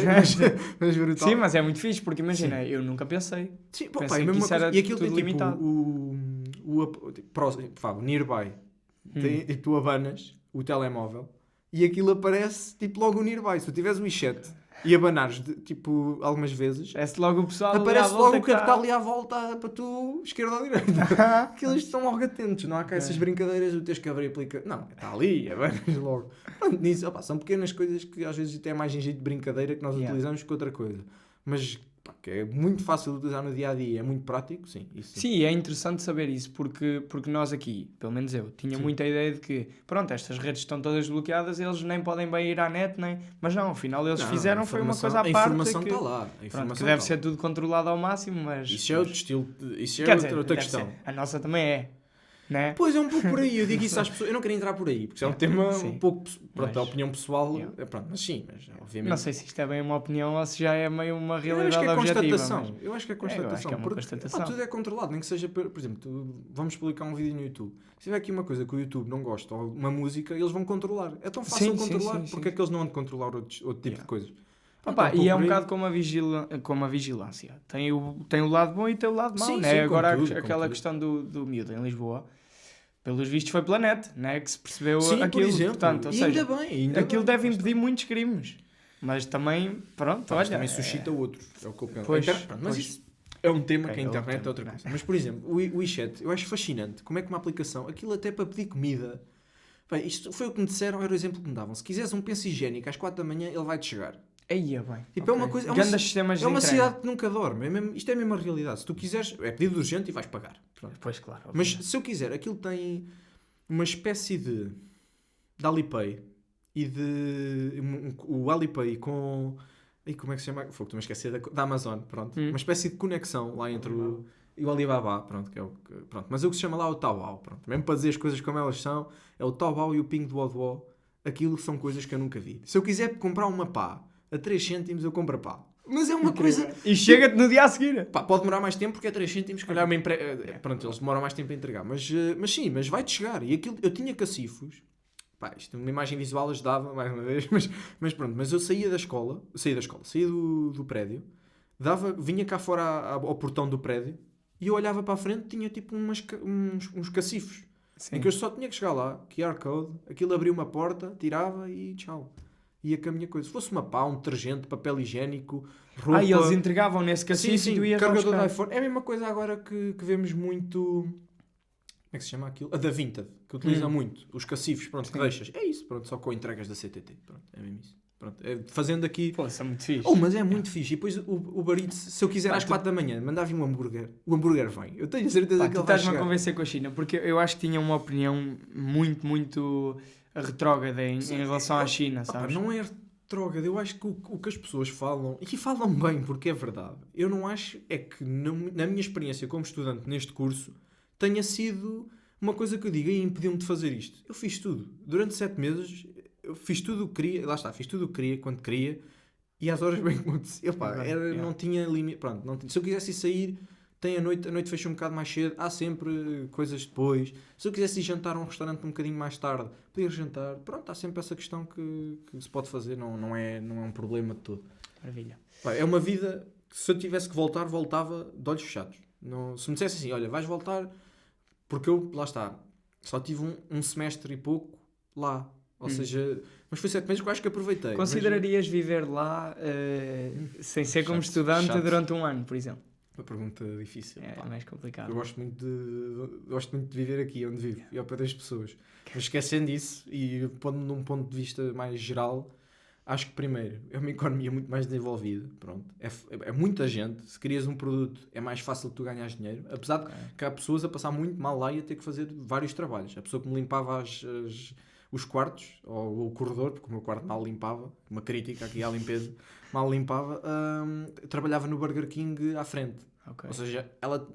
mas brutal. Sim, mas é muito fixe, porque imagina, eu nunca pensei. Sim, pô, Pensei pá, é a que mesma isso coisa. era E aquilo tem tudo tipo limitado. o nearby. Tem, tipo, tu abanas o telemóvel e aquilo aparece tipo logo o nearby. Se tu tiveres o WeChat e abanares tipo algumas vezes, Parece logo o pessoal ali à aparece volta logo o que tá- está ali à volta para tu, esquerda ou direita. Aqueles estão logo atentos, não há cá essas brincadeiras de teres que abrir a aplicação. Não, está ali, abanas logo. Pronto, nisso, opá, são pequenas coisas que às vezes até é mais em jeito de brincadeira que nós utilizamos que outra coisa. Mas pá, que é muito fácil de utilizar no dia a dia, é muito prático, sim. Isso sim. Sim, é interessante saber isso, porque nós aqui, pelo menos eu, tinha muita ideia de que, pronto, estas redes estão todas bloqueadas, eles nem podem bem ir à net, nem... Mas não, afinal eles Não, fizeram, a foi uma informação- coisa à a parte informação que, está lá. A pronto, informação que deve está ser lá. tudo controlado ao máximo, mas... Isso é outro estilo, isso é Quer dizer, outra deve questão. ser. A nossa também é, né? Pois é um pouco por aí, eu digo isso às pessoas, eu não quero entrar por aí, porque é um tema Sim. um pouco, pronto, Mas- a opinião pessoal, Yeah. é, pronto, mas sim, mas obviamente... Não sei se isto é bem uma opinião ou se já é meio uma Eu acho realidade que é objetiva. constatação. mas- Eu acho que é eu constatação. acho que é uma porque, constatação. pá, tudo é controlado, nem que seja, por exemplo, vamos publicar um vídeo no YouTube. Se tiver aqui uma coisa que o YouTube não gosta, ou uma música, eles vão controlar. É tão fácil Sim, sim, controlar, sim, porque sim. é que eles não vão controlar outro tipo Yeah. de coisas? Opa, Então, e é por um aí- bocado como a vigilância. Tem o lado bom e tem o lado mau, Sim, né? sim, Agora como tudo, aquela como tudo. questão do miúdo em Lisboa, pelos vistos foi pela net, né? Que se percebeu Sim, aquilo. por exemplo. Portanto, ou E seja, ainda bem, ainda aquilo bem. deve impedir muitos crimes. Mas também, pronto, Mas olha... também suscita outros, é o que eu penso. Pois, Pronto, mas pois. isso é um tema Ok, que a é outro internet é tema, outra né? coisa. Mas, por exemplo, o WeChat, eu acho fascinante como é que uma aplicação, aquilo até para pedir comida, bem, isto foi o que me disseram, era o exemplo que me davam. Se quiseres um penso higiênico às 4 da manhã, ele vai-te chegar. Aí é bem. Tipo, é uma ok. coisa- é uma Grandes ci- sistemas É uma de entrega. cidade que nunca dorme. Isto é mesmo a realidade. Se tu quiseres, é pedido urgente e vais pagar. Pronto. Pois, claro. Mas obviamente. se eu quiser, aquilo tem uma espécie de Alipay e de o Alipay com... E como é que se chama? Fogo, estou-me a esquecer da Amazon. Pronto. Uma espécie de conexão lá entre e o Alibaba. Pronto, que é pronto. Mas o que se chama lá é o Taobao. Pronto. Mesmo para dizer as coisas como elas são, é o Taobao e o Ping do Odoo. Aquilo são coisas que eu nunca vi. Se eu quiser comprar uma pá a 3 cêntimos, eu compro a pá. Mas é uma coisa... E chega-te no dia a seguir. Pá, pode demorar mais tempo porque é 3 cêntimos, se calhar pronto, eles demoram mais tempo a entregar. Mas sim, mas vai-te chegar. E aquilo, eu tinha cacifos. Pá, isto, uma imagem visual ajudava, mais uma vez. Mas pronto, mas eu saía do prédio, vinha cá fora ao portão do prédio e eu olhava para a frente, tinha tipo uns cacifos. Sim. Em que eu só tinha que chegar lá, QR Code, aquilo abria uma porta, tirava e tchau. Ia com a minha coisa. Se fosse uma pá, um detergente, papel higiênico, roupa... Ah, e eles entregavam nesse Sim, cacife sim, e tu ias lá carregador de buscar. iPhone. É a mesma coisa agora que vemos muito... Como é que se chama aquilo? A da Vinted, que utiliza muito. Os cacifes, pronto, que Sim. deixas. É isso, pronto, só com entregas da CTT. Pronto, é mesmo isso. Pronto, fazendo aqui... Pô, isso é muito fixe. Mas é muito fixe. E depois o Uber Eats, se eu quiser às 4 da manhã, mandar vir um hambúrguer, o hambúrguer vem. Eu tenho certeza Pá, que tu ele vai estás-me a chegar. convencer com a China, porque eu acho que tinha uma opinião muito retrógrada em relação à China, Opa, sabes? não é retrógrado. Eu acho que o que as pessoas falam, e falam bem porque é verdade, eu não acho é que na minha experiência como estudante neste curso tenha sido uma coisa que eu digo, e impediu-me de fazer isto. Eu fiz tudo. Durante 7 meses, eu fiz tudo o que queria, lá está, fiz tudo o que queria, quando queria, e às horas bem que acontecia. Não tinha limite. Pronto, não tinha. Se eu quisesse ir sair, tem a noite fecha um bocado mais cedo, há sempre coisas depois. Se eu quisesse ir jantar a um restaurante um bocadinho mais tarde, poder jantar. Pronto, há sempre essa questão que se pode fazer, não é um problema de todo. Maravilha. Pá, é uma vida que se eu tivesse que voltar, voltava de olhos fechados. Não, se me dissesse assim, olha, vais voltar, porque eu, lá está, só tive um semestre e pouco lá. Ou seja, mas foi 7 meses que eu acho que aproveitei. Considerarias viver lá sem ser como estudante durante um ano, por exemplo? Uma pergunta difícil. É Pá. mais complicado. Eu gosto muito de viver aqui onde vivo e ao pé das pessoas. Mas esquecendo isso e pondo num ponto de vista mais geral, acho que primeiro é uma economia muito mais desenvolvida. Pronto. É muita gente. Se crias um produto é mais fácil de tu ganhares dinheiro. Apesar de que há pessoas a passar muito mal lá e a ter que fazer vários trabalhos. A pessoa que me limpava os quartos, ou o corredor, porque o meu quarto mal limpava, uma crítica aqui à limpeza, mal limpava, trabalhava no Burger King à frente. Okay. Ou seja, ela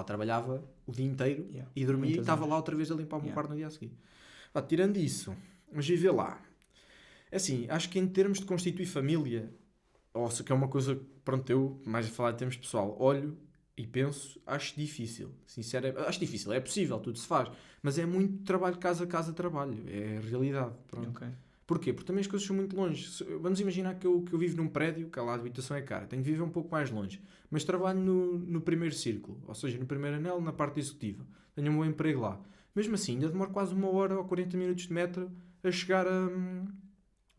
trabalhava o dia inteiro e dormia e estava lá outra vez a limpar o meu quarto no dia a seguir. Tirando isso, mas viver lá, assim, acho que em termos de constituir família, ou se que é uma coisa que, pronto, eu, mais a falar em termos pessoal, olho e penso, acho difícil. Sinceramente, acho difícil, é possível, tudo se faz. Mas é muito trabalho, casa, trabalho. É a realidade. Pronto. Okay. Porquê? Porque também as coisas são muito longe. Vamos imaginar que eu vivo num prédio, que lá a habitação é cara. Tenho que viver um pouco mais longe. Mas trabalho no primeiro círculo. Ou seja, no primeiro anelo, na parte executiva. Tenho um bom emprego lá. Mesmo assim, ainda demoro quase 1 hora ou 40 minutos de metro a chegar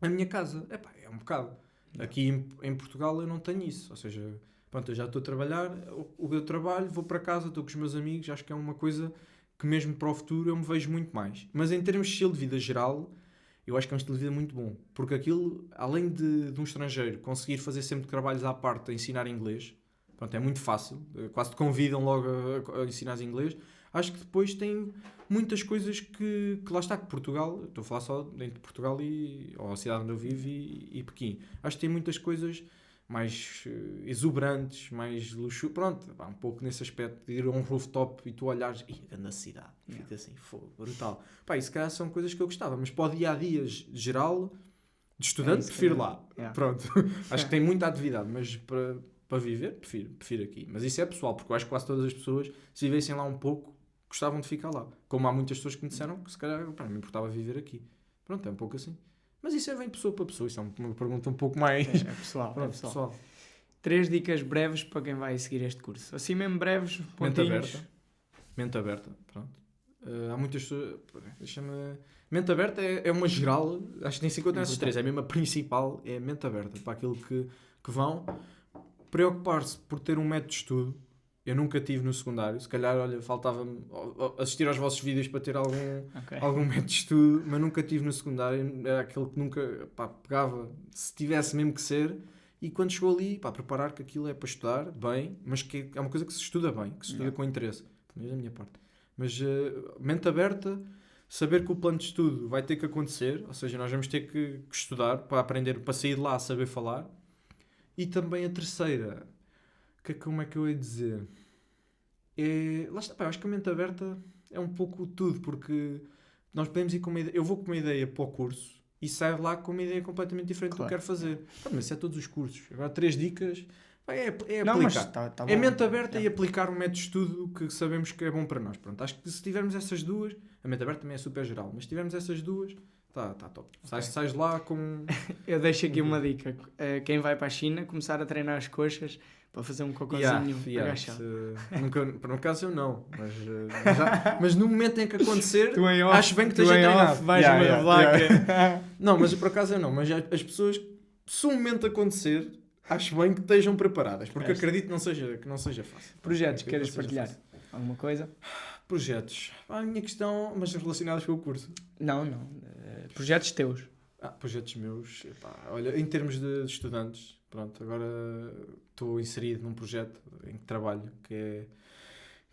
à minha casa. É um bocado. Aqui em Portugal eu não tenho isso. Ou seja... Pronto, eu já estou a trabalhar, o meu trabalho, vou para casa, estou com os meus amigos, acho que é uma coisa que mesmo para o futuro eu me vejo muito mais. Mas em termos de estilo de vida geral, eu acho que é um estilo de vida muito bom. Porque aquilo, além de um estrangeiro conseguir fazer sempre trabalhos à parte a ensinar inglês, pronto, é muito fácil, quase te convidam logo a ensinar inglês, acho que depois tem muitas coisas que lá está, que Portugal, estou a falar só dentro de Portugal ou a cidade onde eu vivo e Pequim, acho que tem muitas coisas mais exuberantes, mais luxo, pronto, um pouco nesse aspecto de ir a um rooftop e tu olhares, grande cidade, fica assim, fogo, brutal. Isso se calhar são coisas que eu gostava, mas para o dia-a-dia geral, de estudante, prefiro lá. Pronto, acho que tem muita atividade, mas para viver, prefiro aqui. Mas isso é pessoal, porque eu acho que quase todas as pessoas, se vivessem lá um pouco, gostavam de ficar lá. Como há muitas pessoas que me disseram que se calhar, me importava viver aqui. Pronto, é um pouco assim. Mas isso vem pessoa para pessoa, isso é uma pergunta um pouco mais... É pessoal, pronto, é pessoal. 3 dicas breves para quem vai seguir este curso. Assim mesmo breves, pontinhos. Mente aberta, pronto. Há muitas pessoas... Mente aberta é uma geral, acho que nem 50 nessas 3, é mesmo a principal, é mente aberta, para aquilo que vão. Preocupar-se por ter um método de estudo. Eu nunca tive no secundário, se calhar, olha, faltava-me assistir aos vossos vídeos para ter algum método de estudo, mas nunca tive no secundário, era aquele que nunca pegava, se tivesse mesmo que ser, e quando chegou ali, preparar que aquilo é para estudar bem, mas que é uma coisa que se estuda bem, que se estuda com interesse, também da minha parte. Mas mente aberta, saber que o plano de estudo vai ter que acontecer, ou seja, nós vamos ter que estudar para aprender, para sair de lá a saber falar, e também a terceira... Como é que eu ia dizer? Lá está, eu acho que a mente aberta é um pouco tudo, porque nós podemos ir com uma ideia. Eu vou com uma ideia para o curso e saio lá com uma ideia completamente diferente do que quero fazer. Mas isso é todos os cursos. Agora, 3 dicas é aplicar. Não, mas tá é mente aberta e aplicar um método de estudo que sabemos que é bom para nós. Pronto, acho que se tivermos essas duas, a mente aberta também é super geral, mas se tivermos essas duas, está top. Okay. Sais lá com... Eu deixo aqui uma dica. Quem vai para a China, começar a treinar as coxas para fazer um cocôzinho agachado. Por acaso eu não, mas no momento em que acontecer, acho bem que esteja treinado. Não, mas por acaso eu não, mas as pessoas, se um momento acontecer, acho bem que estejam preparadas, porque acredito que não seja fácil. Projetos, queres partilhar? Alguma coisa? Projetos. A minha questão, mas relacionados com o curso. Não. Projetos teus. Projetos meus, epá, olha, em termos de estudantes, pronto, agora estou inserido num projeto em que trabalho,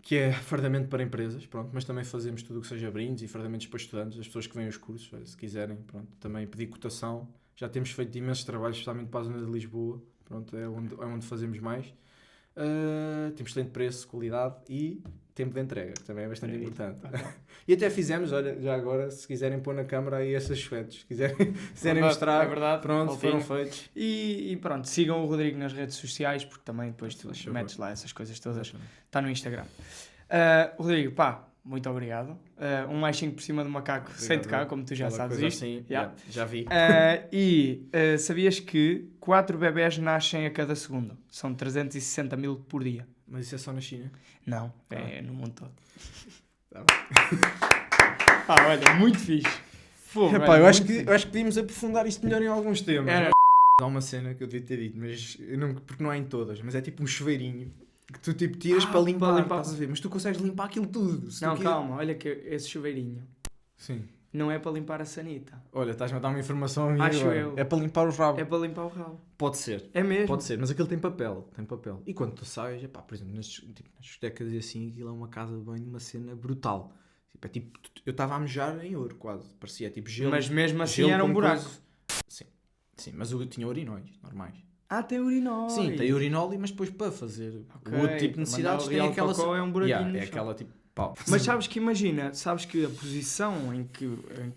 que é fardamento para empresas, pronto, mas também fazemos tudo o que seja brindes e fardamentos para estudantes, as pessoas que vêm aos cursos, olha, se quiserem, pronto, também pedir cotação, já temos feito imensos trabalhos, especialmente para a zona de Lisboa, pronto, é onde fazemos mais. Temos excelente preço, qualidade e tempo de entrega, que também é bastante importante. E até fizemos, olha, já agora, se quiserem pôr na câmara aí esses suetes, se quiserem mostrar, é verdade, pronto, Altinho. foram feitos. E pronto, sigam o Rodrigo nas redes sociais, porque também depois tu Deixa eu metes ver. lá essas coisas todas. Está no Instagram. Rodrigo, muito obrigado. Mais 5 por cima do macaco, sem tocar, como tu já Aquela sabes coisa isto. assim, Yeah. já vi. Sabias que 4 bebés nascem a cada segundo? São 360 mil por dia. Mas isso é só na China? Não, é no mundo todo. Tá Olha, muito fixe. Fogo, Epá, olha, eu acho muito que fixe. podíamos aprofundar isto melhor em alguns temas. Era. Há uma cena que eu devia ter dito, mas eu não, porque não há em todas, mas é tipo um chuveirinho que tu tipo tiras para limpar, estás a ver? Mas tu consegues limpar aquilo tudo. Se tu Não, quiser. calma, olha que esse chuveirinho Sim. não é para limpar a sanita. Olha, estás-me a dar uma informação a mim Acho agora. eu. É para limpar os rabos. É para limpar o rabo. Pode ser. É mesmo? Pode ser, mas aquilo tem papel. E quando tu sais, epá, por exemplo, nas discotecas e assim, aquilo é uma casa de banho, uma cena brutal. Tipo, é tipo, eu estava a mejar em ouro quase. Parecia tipo gelo. Mas mesmo assim gelo era um com buraco. coisa. Sim, mas eu tinha urinóis normais. Tem urinol. Sim, tem urinol, mas depois para fazer o outro tipo de necessidades Mandar tem ali aquela... cocó é um buraquinho no é chão. aquela tipo... Pau. Mas sabes que a posição em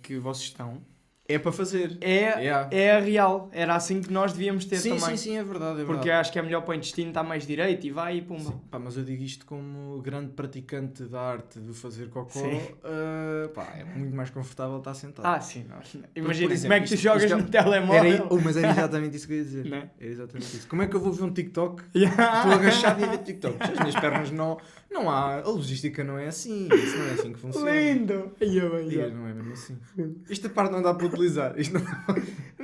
que vocês estão É para fazer. é a real. Era assim que nós devíamos ter Sim, também. sim, é verdade. Porque acho que é melhor para o intestino, está mais direito e vai e pumba. Sim, pá, mas eu digo isto como grande praticante da arte de fazer cocó. Sim. É muito mais confortável estar sentado. Sim, não. por Imagina exemplo, como é que tu isto jogas é- no telemóvel. Mas era exatamente isso que eu ia dizer. Não é? Era exatamente isso. Como é que eu vou ver um TikTok? Yeah. Estou agachado e a ver TikTok. As minhas pernas não há. A logística não é assim. Isso não é assim que funciona. Lindo! Não é mesmo assim. Esta parte não dá para utilizar. Isto não